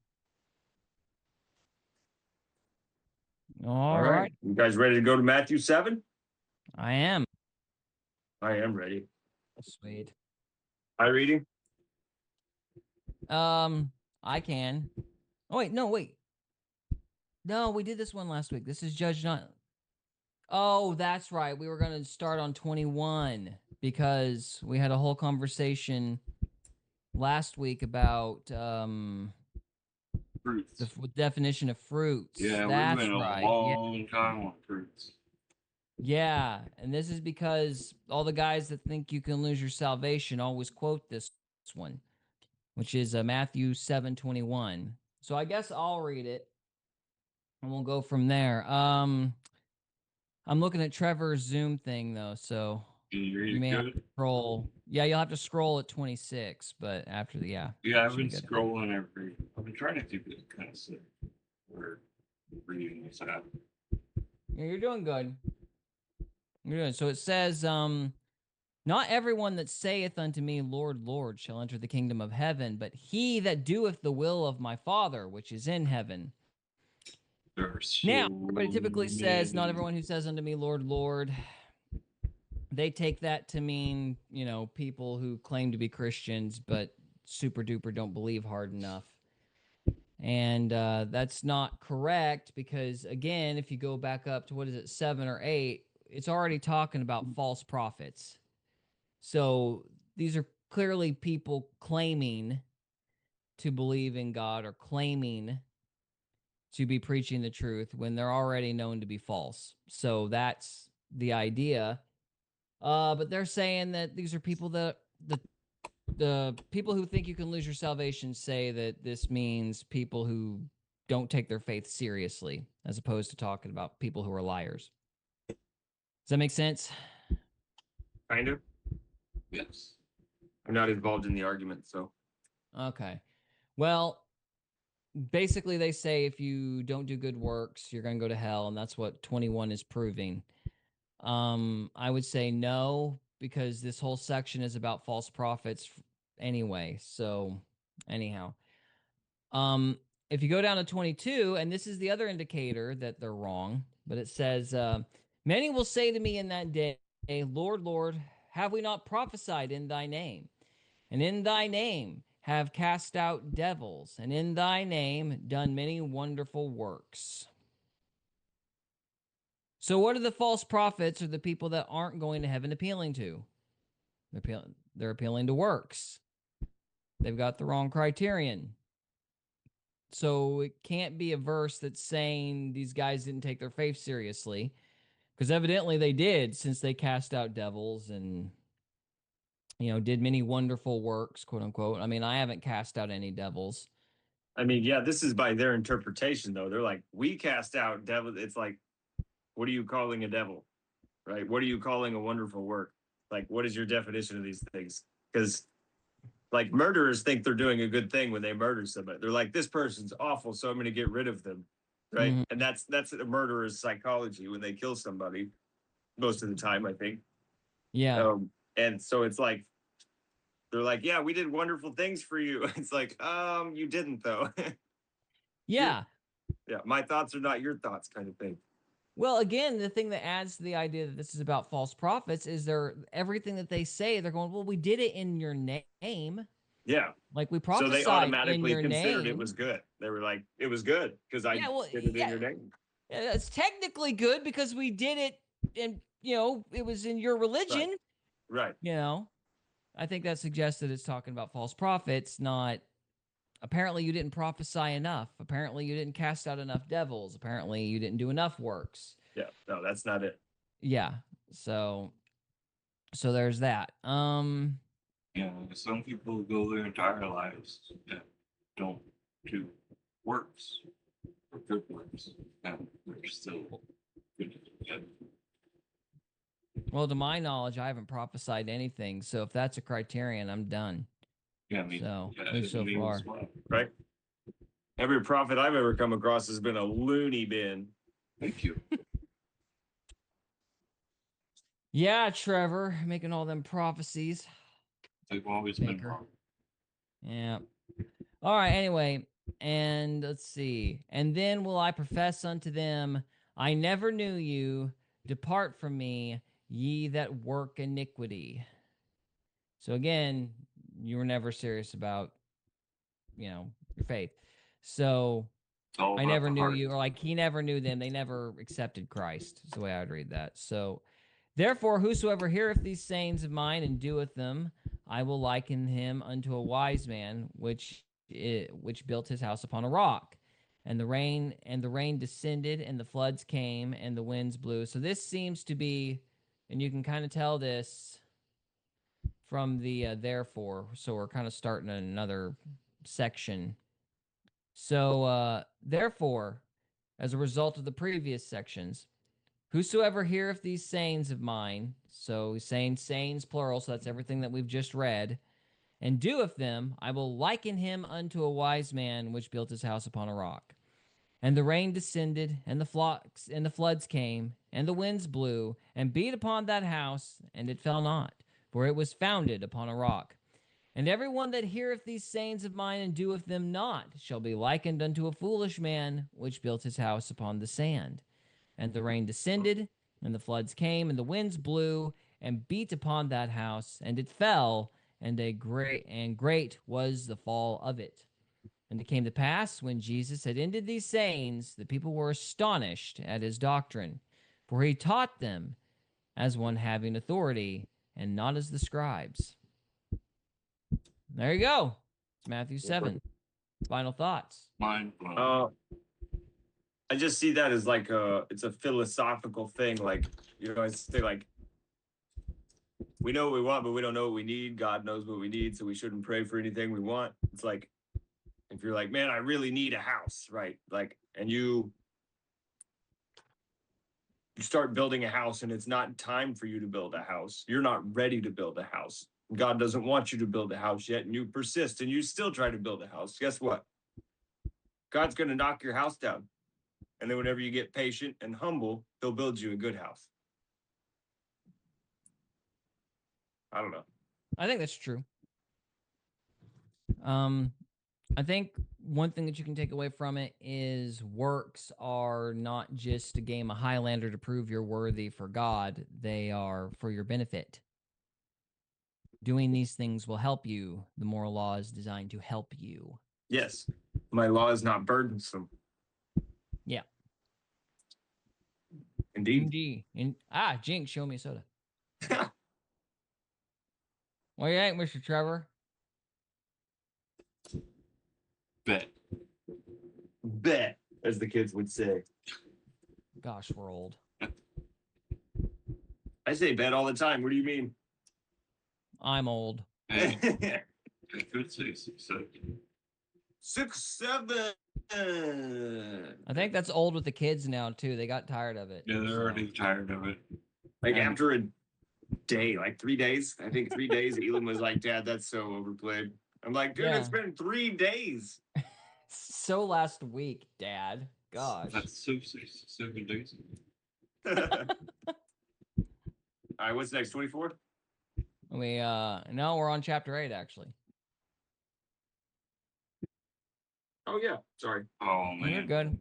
All right. You guys ready to go to Matthew 7? I am. I am ready. Sweet. Hi, reading. I can. Oh wait, no, wait. No, we did this one last week. This is Judge Not. Oh, that's right. We were gonna start on 21 because we had a whole conversation last week about Fruits. the definition of fruits. Yeah, that's we went right. a long time on fruits. Yeah, and this is because all the guys that think you can lose your salvation always quote this one, which is Matthew 7:21. So I guess I'll read it, and we'll go from there. I'm looking at Trevor's Zoom thing though, so you may have to scroll. Yeah, you'll have to scroll at 26, but after the Yeah, I've been scrolling every. I've been trying to do this kind of stuff. We're reading this out. Yeah, you're doing good. You're doing. So it says, not everyone that saith unto me, Lord, Lord, shall enter the kingdom of heaven, but he that doeth the will of my Father which is in heaven. Now, everybody typically says, not everyone who says unto me, Lord, Lord. They take that to mean, people who claim to be Christians, but super duper don't believe hard enough. And that's not correct because, again, if you go back up to, 7 or 8, it's already talking about false prophets. So these are clearly people claiming to believe in God or claiming to be preaching the truth when they're already known to be false. So that's the idea. But they're saying that these are people that the people who think you can lose your salvation say that this means people who don't take their faith seriously, as opposed to talking about people who are liars. Does that make sense? Kind of. Yes. I'm not involved in the argument, so. Okay. Well, basically they say if you don't do good works, you're going to go to hell, and that's what 21 is proving. I would say no, because this whole section is about false prophets anyway. So, anyhow. If you go down to 22, and this is the other indicator that they're wrong, but it says, many will say to me in that day, Lord, Lord, have we not prophesied in thy name? And in thy name have cast out devils, and in thy name done many wonderful works. So what are the false prophets or the people that aren't going to heaven appealing to? They're appealing to works. They've got the wrong criterion. So it can't be a verse that's saying these guys didn't take their faith seriously, because evidently they did, since they cast out devils and, did many wonderful works, quote unquote. I mean, I haven't cast out any devils. I mean, yeah, this is by their interpretation, though. They're like, we cast out devils. It's like, what are you calling a devil? Right? What are you calling a wonderful work? Like, what is your definition of these things? Because, like, murderers think they're doing a good thing when they murder somebody. They're like, this person's awful, so I'm going to get rid of them. Right? Mm-hmm. And that's a murderer's psychology when they kill somebody, most of the time, I think. Yeah. And so it's like, they're like, yeah, we did wonderful things for you. It's like, you didn't, though. Yeah. Yeah, my thoughts are not your thoughts, kind of thing. Well, again, the thing that adds to the idea that this is about false prophets is everything that they say, they're going, well, we did it in your name. Yeah. Like we prophesied so they automatically in your considered name. It was good. They were like, it was good because I did it in your name. It's technically good because we did it and, it was in your religion. Right. I think that suggests that it's talking about false prophets, not apparently you didn't prophesy enough. Apparently you didn't cast out enough devils. Apparently you didn't do enough works. Yeah, no, that's not it. Yeah. So there's that. Yeah, some people go their entire lives and don't do works or good works, and they're still Well, to my knowledge, I haven't prophesied anything. So if that's a criterion, I'm done. Yeah, I mean, So, yeah, at least so me as far. well. Right? Every prophet I've ever come across has been a loony bin. Thank you. Yeah, Trevor, making all them prophecies. They've always been Baker. wrong. Yeah. All right, anyway, and let's see. And then will I profess unto them, I never knew you. Depart from me, ye that work iniquity. So again, you were never serious about, your faith. So It's all I about never the knew heart. you, or like he never knew them. They never accepted Christ. Is the way I would read that. So, therefore, whosoever heareth these sayings of mine and doeth them, I will liken him unto a wise man, which built his house upon a rock. And the rain descended, and the floods came, and the winds blew. So this seems to be, and you can kind of tell this from the therefore. So we're kind of starting another section. So therefore, as a result of the previous sections, whosoever heareth these sayings of mine, so he's saying sayings plural, so that's everything that we've just read, and doeth them, I will liken him unto a wise man which built his house upon a rock. And the rain descended, and the floods came, and the winds blew, and beat upon that house, and it fell not, for it was founded upon a rock. And every one that heareth these sayings of mine and doeth them not shall be likened unto a foolish man which built his house upon the sand. And the rain descended, and the floods came, and the winds blew, and beat upon that house, and it fell, and great was the fall of it. And it came to pass, when Jesus had ended these sayings, the people were astonished at his doctrine, for he taught them as one having authority, and not as the scribes. There you go. It's Matthew 7. Final thoughts. Mind blown. I just see that as like it's a philosophical thing. Like, I say like, we know what we want, but we don't know what we need. God knows what we need, so we shouldn't pray for anything we want. It's like, if you're like, man, I really need a house, right? Like, and you start building a house and it's not time for you to build a house. You're not ready to build a house. God doesn't want you to build a house yet, and you persist and you still try to build a house. Guess what? God's going to knock your house down. And then whenever you get patient and humble, he'll build you a good house. I don't know. I think that's true. I think one thing that you can take away from it is works are not just a game of Highlander to prove you're worthy for God. They are for your benefit. Doing these things will help you. The moral law is designed to help you. Yes. My law is not burdensome. Yeah. Indeed. Jinx, show me a soda. What do you think, Mr. Trevor? Bet. Bet, as the kids would say. Gosh, we're old. I say bet all the time. What do you mean? I'm old. And I could say 6-7. 6-7. I think that's old with the kids now, too. They got tired of it. Yeah, they're already tired of it. Like after a day, like 3 days. I think 3 days. Elam was like, Dad, that's so overplayed. I'm like, dude, Yeah. it's been 3 days. So last week, Dad. Gosh. That's so 7 days. All right, what's next? 24? No, we're on chapter 8, actually. Oh, yeah. Sorry. Oh, man. You're good.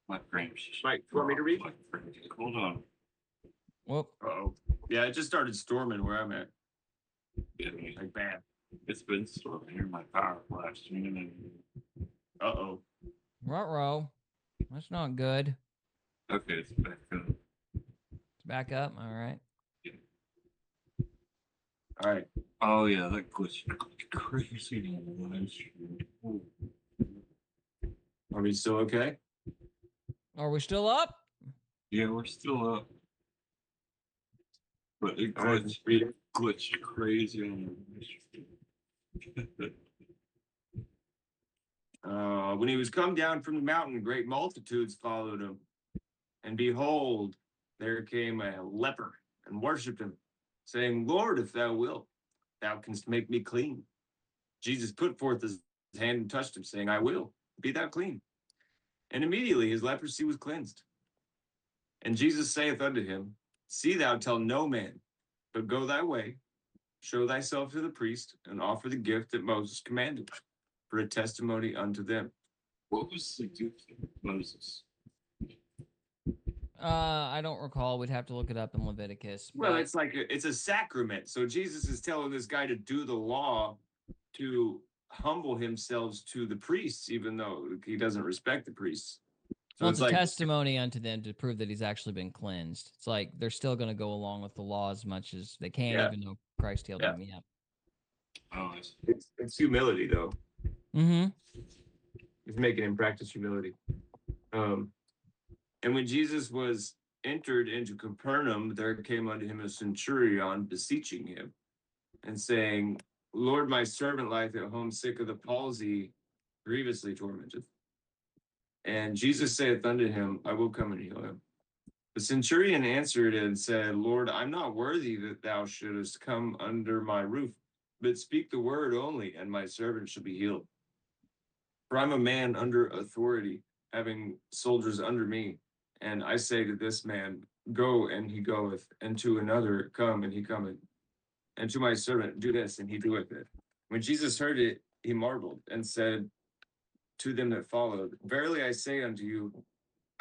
My frame's just. Mike, you want me to read? Hold on. Whoop. Uh-oh. Yeah, it just started storming where I'm at. Yeah, Like, bad. it's been storming here. My power flashed. Uh-oh. Ruh-roh. That's not good. Okay, it's back up. It's back up. All right. All right. Oh, yeah, that glitch crazy. Are we still okay? Are we still up? Yeah, we're still up. But it All right, glitched crazy on when he was come down from the mountain, great multitudes followed him. And behold, there came a leper and worshipped him, saying, Lord, if thou wilt, thou canst make me clean. Jesus put forth his hand and touched him, saying, I will, be thou clean. And immediately his leprosy was cleansed. And Jesus saith unto him, See thou tell no man, but go thy way, show thyself to the priest, and offer the gift that Moses commanded, for a testimony unto them. What was the gift of Moses? I don't recall. We'd have to look it up in Leviticus. Well, But it's like it's a sacrament. So Jesus is telling this guy to do the law, to humble himself to the priests, even though he doesn't respect the priests. So well, it's it's a like testimony unto them to prove that he's actually been cleansed. It's like they're still going to go along with the law as much as they can, Yeah. even though Christ healed Yeah. them. Yeah. Oh, I see. it's humility though. Mm-hmm. It's making him practice humility. And when Jesus was entered into Capernaum, there came unto him a centurion beseeching him and saying, Lord, my servant lieth at home sick of the palsy, grievously tormented. And Jesus saith unto him, I will come and heal him. The centurion answered and said, Lord, I'm not worthy that thou shouldest come under my roof, but speak the word only, and my servant shall be healed. For I'm a man under authority, having soldiers under me. And I say to this man, Go, and he goeth, and to another, Come, and he cometh, and to my servant, Do this, and he doeth it. When Jesus heard it, he marveled, and said to them that followed, Verily I say unto you,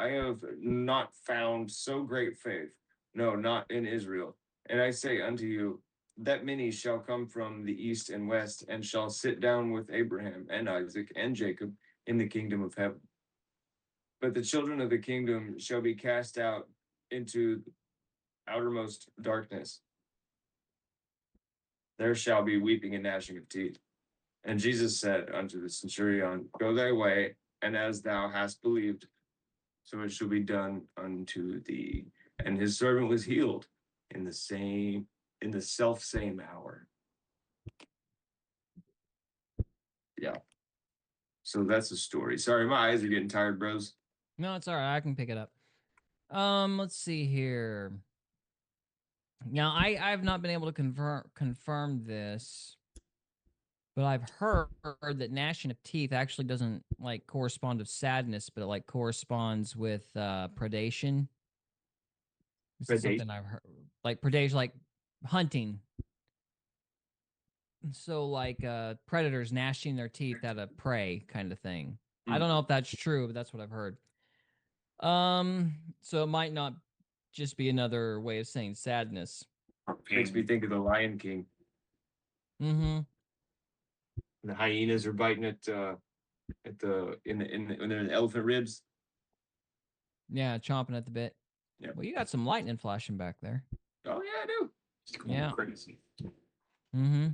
I have not found so great faith, no, not in Israel. And I say unto you, that many shall come from the east and west, and shall sit down with Abraham and Isaac and Jacob in the kingdom of heaven. But the children of the kingdom shall be cast out into outermost darkness. There shall be weeping and gnashing of teeth. And Jesus said unto the centurion, Go thy way, and as thou hast believed, so it shall be done unto thee. And his servant was healed in the self same hour. Yeah. So that's the story. Sorry, my eyes are getting tired, bros. No, it's all right. I can pick it up. Let's see here. Now, I've not been able to confirm this, but I've heard that gnashing of teeth actually doesn't like correspond with sadness, but it like corresponds with predation. This is something I've heard. Like predation, like hunting. So like predators gnashing their teeth at a prey kind of thing. I don't know if that's true, but that's what I've heard. So it might not just be another way of saying sadness. Makes me think of the Lion King. Mm-hmm. The hyenas are biting at when they're in the elephant ribs. Yeah, chomping at the bit. Yeah. Well, you got some lightning flashing back there. Oh yeah, I do. It's going Yeah. crazy. Mm-hmm.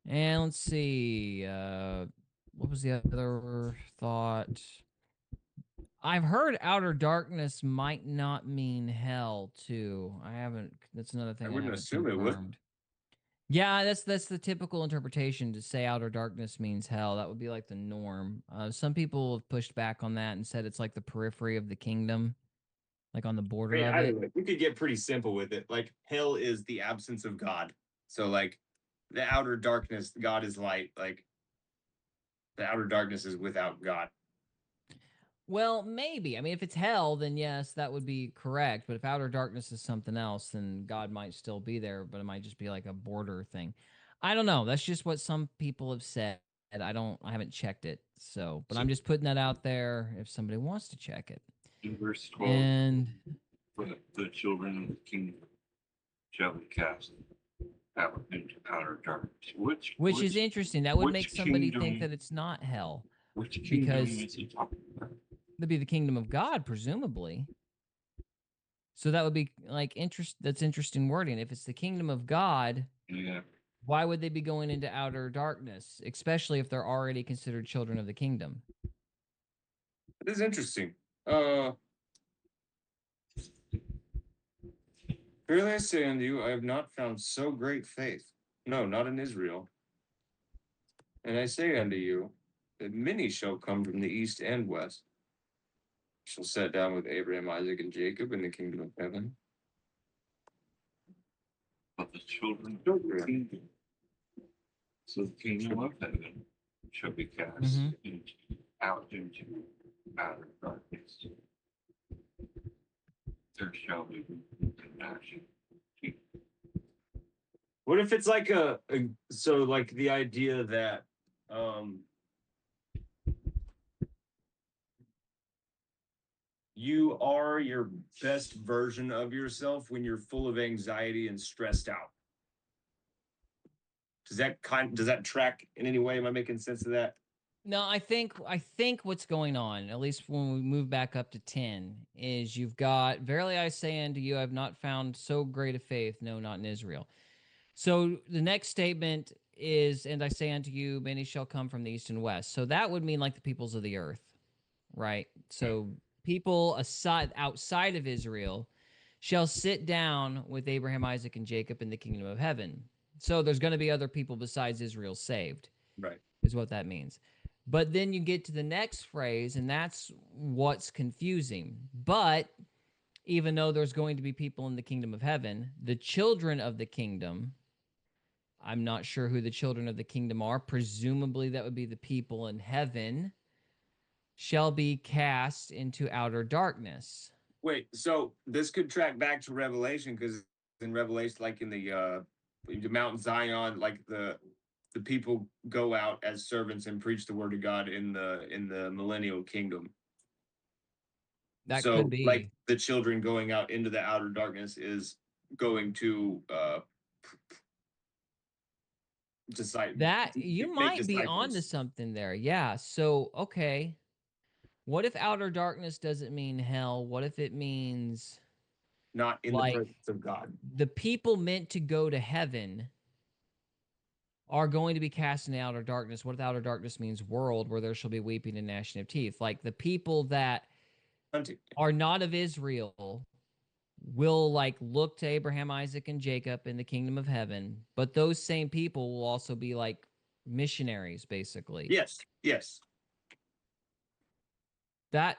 And let's see. What was the other thought? I've heard outer darkness might not mean hell too. I haven't. That's another thing I wouldn't haven't assume it would. confirmed. Yeah, that's the typical interpretation to say outer darkness means hell. That would be like the norm. Some people have pushed back on that and said it's like the periphery of the kingdom, like on the border of I it. don't know. You could get pretty simple with it. Like hell is the absence of God. So like the outer darkness, God is light. Like the outer darkness is without God. Well, maybe. I mean, if it's hell, then yes, that would be correct. But if outer darkness is something else, then God might still be there, but it might just be like a border thing. I don't know. That's just what some people have said. I haven't checked it. So, but I'm just putting that out there if somebody wants to check it. In verse 12, And for the children of the kingdom shall be cast out into outer darkness. which is interesting. That would which make somebody think kingdom- that it's not hell. Which kingdom because- is he talking about? That'd be the kingdom of God, presumably. So that would be like that's interesting wording. If it's the kingdom of God, Yeah. why would they be going into outer darkness, especially if they're already considered children of the kingdom? It is interesting. Verily I say unto you, I have not found so great faith. No, not in Israel. And I say unto you, that many shall come from the east and west, shall sit down with Abraham, Isaac, and Jacob in the kingdom of heaven. But the children of the kingdom. So the kingdom of heaven shall be cast out into outer darkness. There shall be action. What if it's like so like the idea that you are your best version of yourself when you're full of anxiety and stressed out? Does that track in any way? Am I making sense of that? No, I think what's going on, at least when we move back up to 10, is you've got, verily I say unto you, I've not found so great a faith, no, not in Israel. So the next statement is, and I say unto you, many shall come from the east and west. So that would mean like the peoples of the earth, right? So people outside of Israel shall sit down with Abraham, Isaac, and Jacob in the kingdom of heaven. So there's going to be other people besides Israel saved. Right. Is what that means. But then you get to the next phrase, and that's what's confusing. But even though there's going to be people in the kingdom of heaven, the children of the kingdom, I'm not sure who the children of the kingdom are. Presumably, that would be the people in heaven, shall be cast into outer darkness. Wait, so this could track back to Revelation, because in Revelation, like in the Mount Zion, like the people go out as servants and preach the word of God in the millennial kingdom. That So, could be. like the children going out into the outer darkness is going to that you might be onto something there. Yeah. So, okay. What if outer darkness doesn't mean hell? What if it means not in like the presence of God? The people meant to go to heaven are going to be cast in the outer darkness. What if outer darkness means world, where there shall be weeping and gnashing of teeth? Like the people that are not of Israel will like look to Abraham, Isaac, and Jacob in the kingdom of heaven, but those same people will also be like missionaries, basically. Yes. That's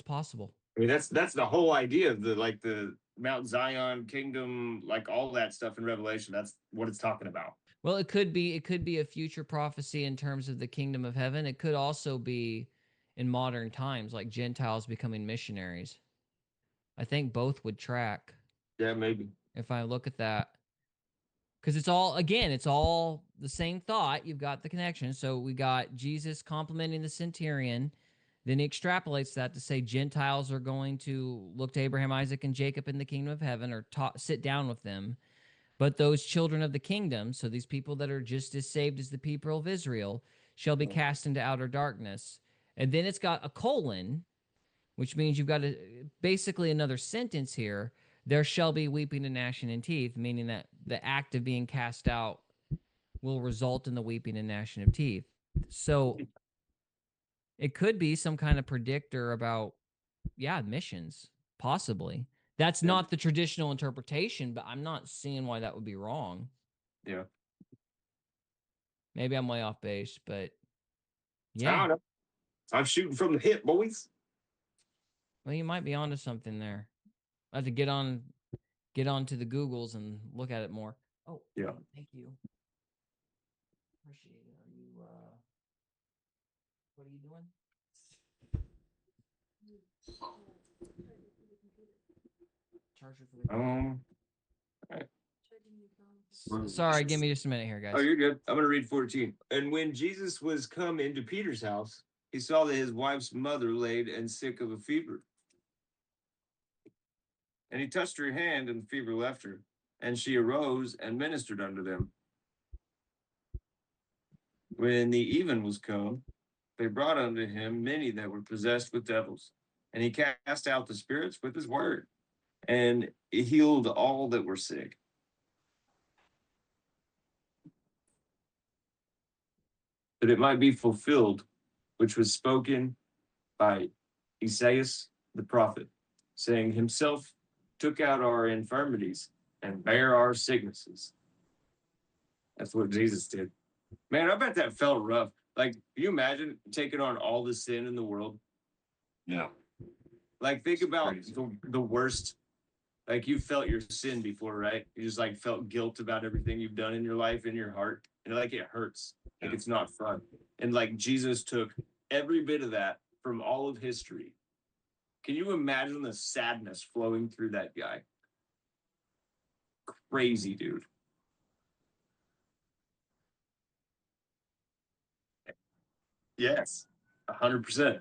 possible. I mean, that's the whole idea of the Mount Zion kingdom, like all that stuff in Revelation. That's what it's talking about. Well, it could be a future prophecy in terms of the kingdom of heaven. It could also be in modern times, like Gentiles becoming missionaries. I think both would track. Yeah, maybe. If I look at that. Because it's all the same thought. You've got the connection. So we got Jesus complimenting the centurion. Then he extrapolates that to say Gentiles are going to look to Abraham, Isaac, and Jacob in the kingdom of heaven, or sit down with them. But those children of the kingdom, so these people that are just as saved as the people of Israel, shall be cast into outer darkness. And then it's got a colon, which means you've got basically another sentence here. There shall be weeping and gnashing of teeth, meaning that the act of being cast out will result in the weeping and gnashing of teeth. So it could be some kind of predictor about, missions, possibly. That's not the traditional interpretation, but I'm not seeing why that would be wrong. Yeah. Maybe I'm way off base, but I don't know. I'm shooting from the hip, boys. Well, you might be onto something there. I have to get on to the Googles and look at it more. Oh, yeah. Thank you. Appreciate it. Are you what are you doing? Charger for the Sorry, give me just a minute here, guys. Oh, you're good. I'm going to read 14. And when Jesus was come into Peter's house, he saw that his wife's mother laid and sick of a fever. And he touched her hand, and the fever left her. And she arose and ministered unto them. When the even was come, they brought unto him many that were possessed with devils. And he cast out the spirits with his word, and healed all that were sick. That it might be fulfilled, which was spoken by Esaias the prophet, saying, himself took out our infirmities and bare our sicknesses. That's what Jesus did. Man, I bet that felt rough. Like, can you imagine taking on all the sin in the world? Yeah. Like, think It's about crazy. the worst. Like, you felt your sin before, right? You just like felt guilt about everything you've done in your life, in your heart, and like it hurts. Like Yeah. it's not fun. And like Jesus took every bit of that from all of history. Can you imagine the sadness flowing through that guy? Crazy, dude. Yes, 100%.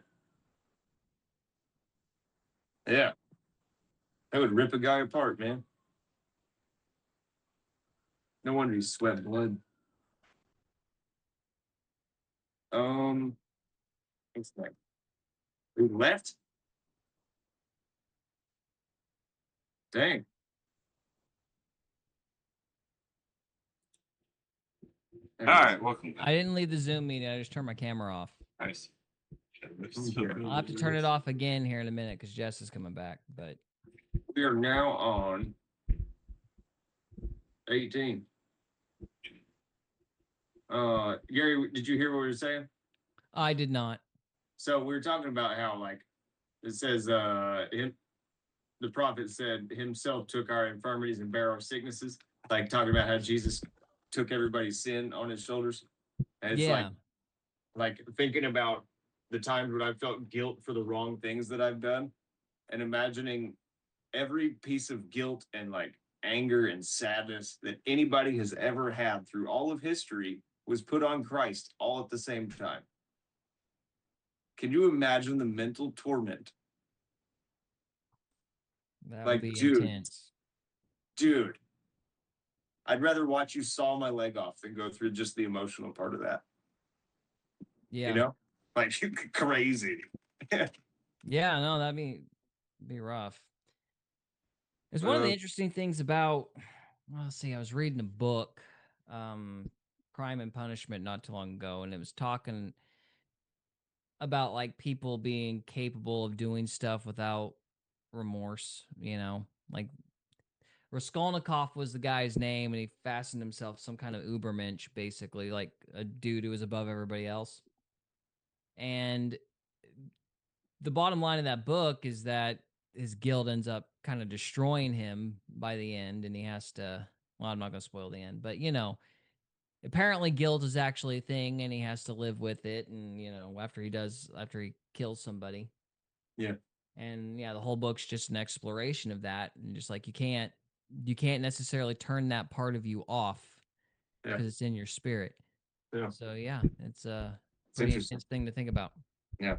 Yeah, that would rip a guy apart, man. No wonder he sweat blood. Um, what's that? Who left? Dang. All right, welcome I back. didn't leave the Zoom meeting. I just turned my camera off. Nice. I'll have to turn it off again here in a minute because Jess is coming back. But We are now on 18. Gary, did you hear what we were saying? I did not. So we were talking about how like it says the prophet said himself took our infirmities and bare our sicknesses, like talking about how Jesus took everybody's sin on his shoulders. And it's Yeah. like thinking about the times when I felt guilt for the wrong things that I've done and imagining every piece of guilt and like anger and sadness that anybody has ever had through all of history was put on Christ all at the same time. Can you imagine the mental torment? That Like, would be dude, intense. dude, I'd rather watch you saw my leg off than go through just the emotional part of that. Yeah. You know? Like crazy. Yeah, no, that'd be rough. It's one of the interesting things about, well, let's see, I was reading a book, Crime and Punishment, not too long ago, and it was talking about like people being capable of doing stuff without remorse, like Raskolnikov was the guy's name, and he fastened himself some kind of Ubermensch, basically, like a dude who was above everybody else. And the bottom line of that book is that his guilt ends up kind of destroying him by the end, and he has to. Well, I'm not going to spoil the end, but apparently guilt is actually a thing, and he has to live with it. And after he kills somebody, Yeah. and yeah, the whole book's just an exploration of that, and just like you can't necessarily turn that part of you off because it's in your spirit. Yeah. So yeah, it's a It's pretty interesting. intense thing to think about. Yeah.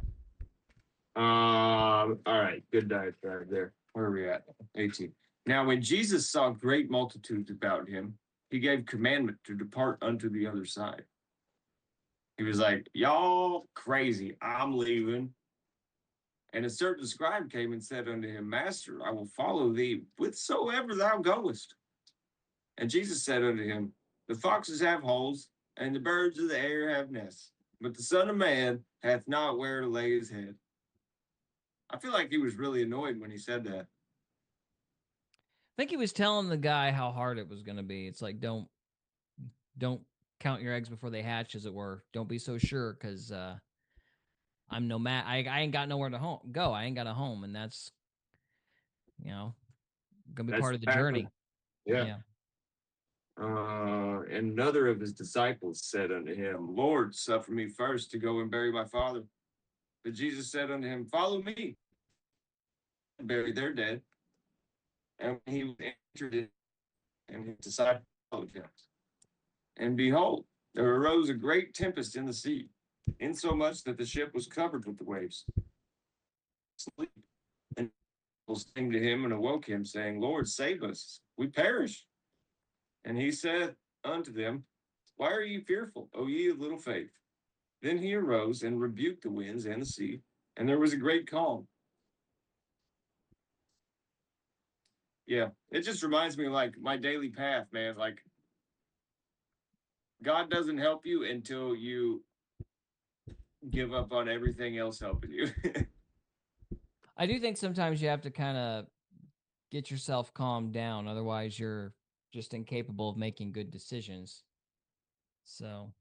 All right. Good diatribe there. Where are we at? 18. Now, when Jesus saw great multitudes about him, he gave commandment to depart unto the other side. He was like, y'all crazy. I'm leaving. And a certain scribe came and said unto him, Master, I will follow thee whithersoever thou goest. And Jesus said unto him, The foxes have holes, and the birds of the air have nests, but the Son of Man hath not where to lay his head. I feel like he was really annoyed when he said that. I think he was telling the guy how hard it was going to be. It's like don't count your eggs before they hatch, as it were. Don't be so sure, because I'm nomad. I ain't got nowhere to go. I ain't got a home, and that's gonna be That's part of the the journey. Yeah. And another of his disciples said unto him, Lord, suffer me first to go and bury my father. But Jesus said unto him, Follow me, and bury their dead. And when he entered it, and his disciples followed him. And behold, there arose a great tempest in the sea, insomuch that the ship was covered with the waves. Sleep. And angels came to him and awoke him, saying, Lord, save us, we perish. And he said unto them, Why are ye fearful, O ye of little faith? Then he arose and rebuked the winds and the sea, and there was a great calm. Yeah, it just reminds me of like my daily path, man. Like, God doesn't help you until you give up on everything else helping you. I do think sometimes you have to kind of get yourself calmed down, otherwise you're just incapable of making good decisions. So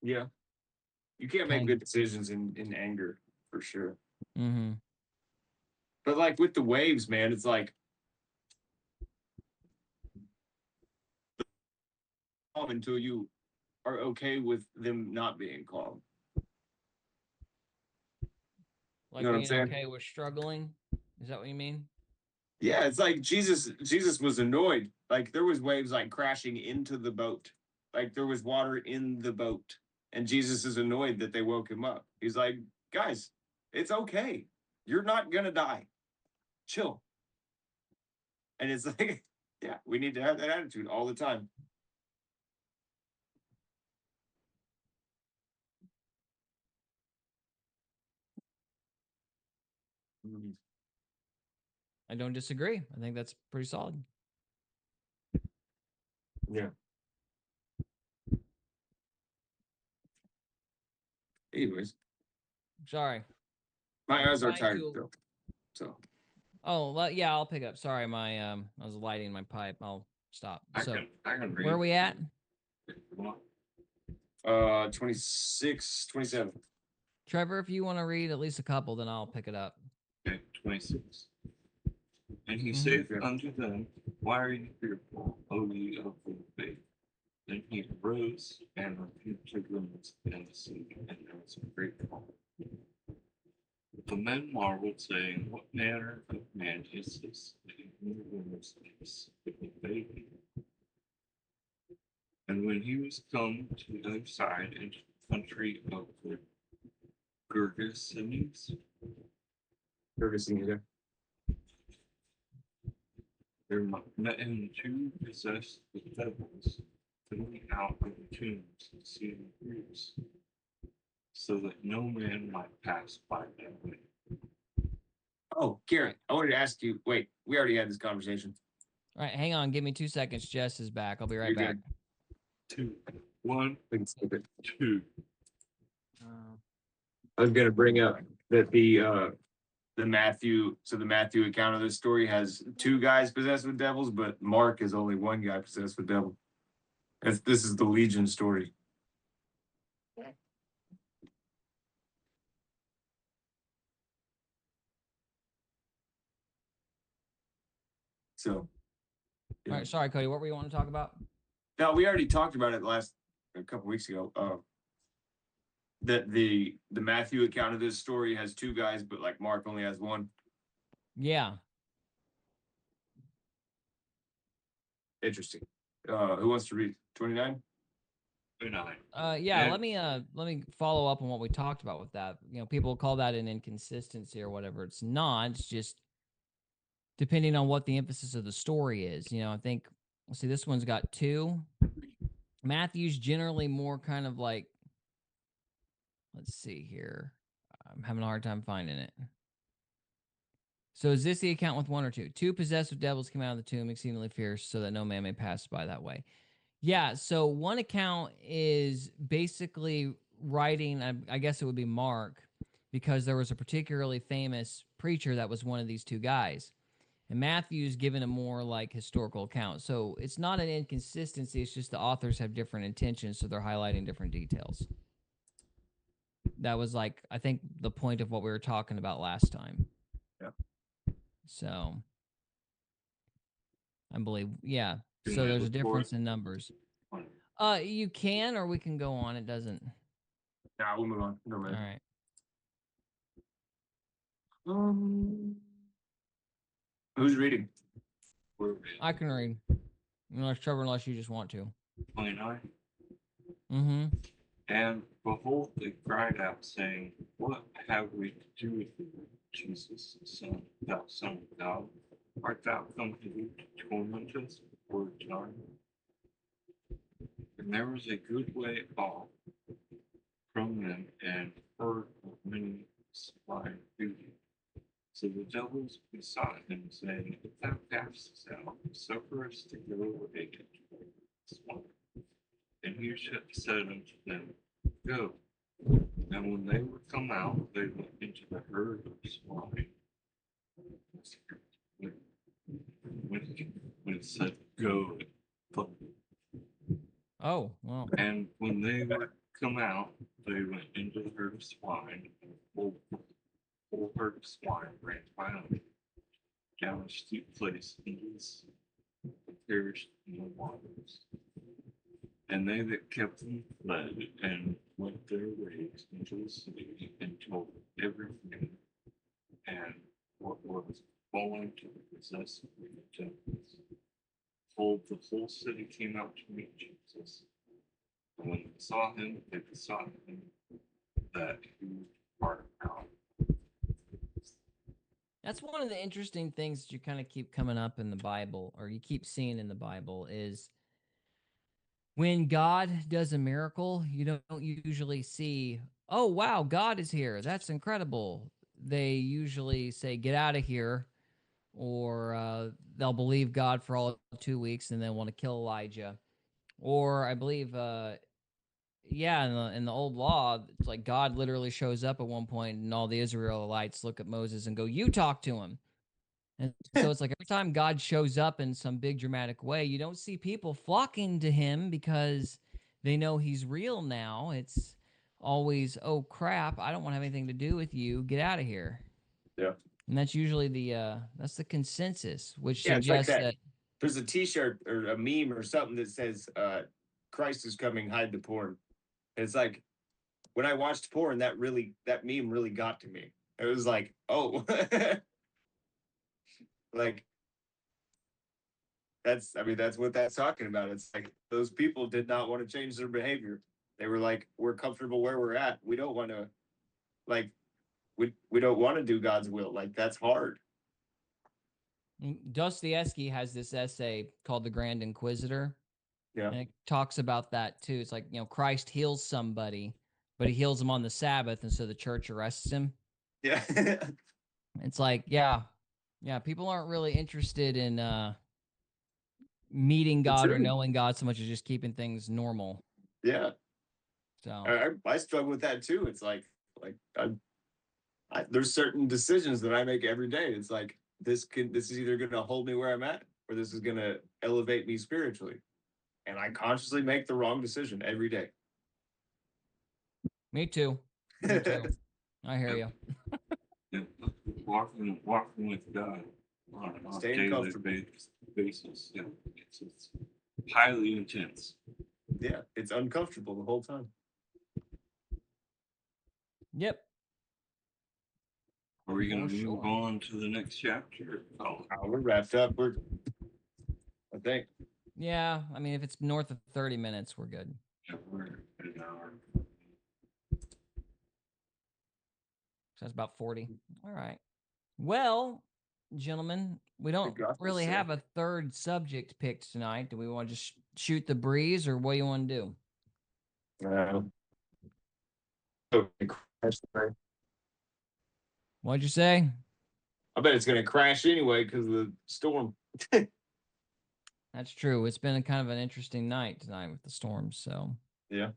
Yeah, you can't make kind good decisions in anger for sure. Mm-hmm. But like with the waves, man, it's like calm until you are okay with them not being calm. Like You know what I'm being saying? okay with struggling. Is that what you mean? Yeah, it's like Jesus was annoyed. Like there was waves like crashing into the boat. Like there was water in the boat. And Jesus is annoyed that they woke him up. He's like, guys, it's okay. You're not gonna die. Chill. And it's like, yeah, we need to have that attitude all the time. I don't disagree. I think that's pretty solid. Yeah. Anyways, Sorry. my eyes are Trying tired to- though. So Oh, well, yeah, I'll pick up. Sorry, my I was lighting my pipe. I'll stop. I So, can read. where are we at? 26, 27. Trevor, if you want to read at least a couple, then I'll pick it up. Okay, 26. And he Mhm. said unto them, Why are you fearful, O ye of little faith? Then he arose and rebuked the winds and the sea, and there was a great calm. The men marveled, saying, What manner of man is this, that even the winds obey him? And when he was come to the other side into the country of the Gergesenes, there met him two possessed with devils, coming out of the tombs and seeing groups, so that no man might pass by that way. Oh, Garrett, I wanted to ask you. Wait, we already had this conversation. All right, hang on. Give me 2 seconds. Jess is back. I'll be right You're back. good. 2, 1, We can skip it. 2. I was gonna bring up that the Matthew account of this story has two guys possessed with devils, but Mark is only one guy possessed with devil. This is the Legion story. So, All yeah. right, sorry, Cody. What were you wanting to talk about? Now we already talked about it a couple weeks ago. That the Matthew account of this story has two guys, but like Mark only has one. Yeah. Interesting. Who wants to read 29? 29. Yeah, And- let me follow up on what we talked about with that. You know, people call that an inconsistency or whatever. It's not. It's just depending on what the emphasis of the story is. You know, I think let's see, this one's got two. Matthew's generally more kind of like, let's see here. I'm having a hard time finding it. So is this the account with one or two? Two possessed with devils came out of the tomb, exceedingly fierce, so that no man may pass by that way. Yeah, so one account is basically writing, I guess it would be Mark, because there was a particularly famous preacher that was one of these two guys. And Matthew's given a more like historical account. So it's not an inconsistency, it's just the authors have different intentions, so they're highlighting different details. That was like, I think, the point of what we were talking about last time. Yeah. So I believe, yeah. Can So I there's a look for difference it? in numbers. You can, or we can go on. It doesn't. Nah, we'll move on. No All matter. right. Who's reading? I can read. Unless Trevor, unless you just want to. 29. Mm-hmm. And behold, they cried out, saying, What have we to do with thee, Jesus, thou Son of God? Art thou come hither to torment us before time? And there was a good way off from them, and heard of many swine beauty. So the devils besought him, saying, If thou cast us out, suffer us to go away into the swine. And he said unto them, Go. And when they were come out, they went into the herd of swine. When it said go, it put. Oh, well. And when they were come out, they went into the herd of swine. And behold, whole herd of swine ran violently down a steep place and perished in the waters. And they that kept them fled and went their ways into the city and told everything and what was falling to the possessor of the temples. The whole city came out to meet Jesus. And when they saw him, they besought him that he would depart out. That's one of the interesting things that you kind of keep coming up in the Bible, or you keep seeing in the Bible, is when God does a miracle, you don't usually see, oh, wow, God is here. That's incredible. They usually say, get out of here, or they'll believe God for all of 2 weeks and then want to kill Elijah. Or I believe, yeah, in the old law, it's like God literally shows up at one point and all the Israelites look at Moses and go, you talk to him. And so it's like every time God shows up in some big dramatic way, you don't see people flocking to him because they know he's real now. It's always, oh crap, I don't want to have anything to do with you. Get out of here. Yeah. And that's usually that's the consensus, which Yeah, it's like suggests that. that There's a T-shirt or a meme or something that says, "Christ is coming, hide the porn." It's like when I watched porn, that meme really got to me. It was like, oh, like that's what that's talking about. It's like those people did not want to change their behavior. They were like, we're comfortable where we're at. We don't want to like we don't want to do God's will. Like that's hard. Dostoevsky has this essay called The Grand Inquisitor. Yeah. And it talks about that too. It's like, Christ heals somebody, but he heals them on the Sabbath, and so the church arrests him. Yeah. It's like, yeah, people aren't really interested in meeting God or knowing God so much as just keeping things normal. Yeah. So I struggle with that too. It's like there's certain decisions that I make every day. It's like this is either going to hold me where I'm at or this is going to elevate me spiritually. And I consciously make the wrong decision every day. Me too. Me too. I hear you. Yeah, walking with God on a daily basis. Yeah, it's highly intense. Yeah, it's uncomfortable the whole time. Yep. Are we going to move on to the next chapter? Oh, we're wrapped up. I think. Yeah, I mean, if it's north of 30 minutes, we're good. Yeah, we're at an hour. So that's about 40. All right. Well, gentlemen, we don't really have a third subject picked tonight. Do we want to just shoot the breeze, or what do you want to do? What'd you say? I bet it's going to crash anyway because of the storm. That's true. It's been a kind of an interesting night tonight with the storms. So yeah.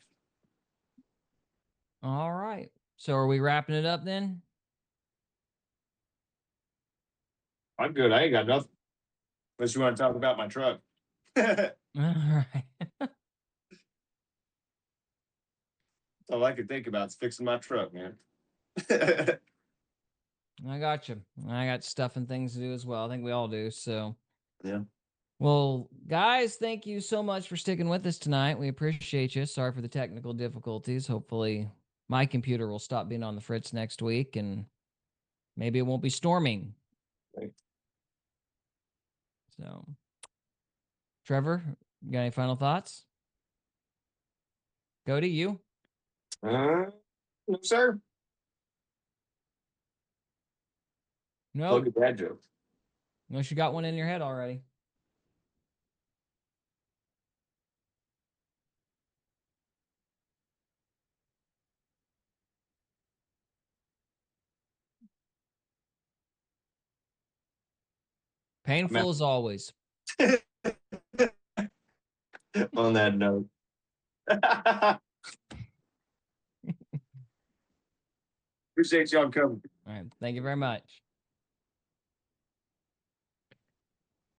All right. So are we wrapping it up then? I'm good. I ain't got nothing. Unless you want to talk about my truck. All right. That's all I could think about is fixing my truck, man. I got you. I got stuff and things to do as well. I think we all do. So yeah. Well, guys, thank you so much for sticking with us tonight. We appreciate you. Sorry for the technical difficulties. Hopefully my computer will stop being on the fritz next week, and maybe it won't be storming. Right. So, Trevor, you got any final thoughts? Go to you. No, sir. No. Plug a bad joke. Unless you got one in your head already. Painful as always. On that note. Appreciate y'all coming. All right. Thank you very much.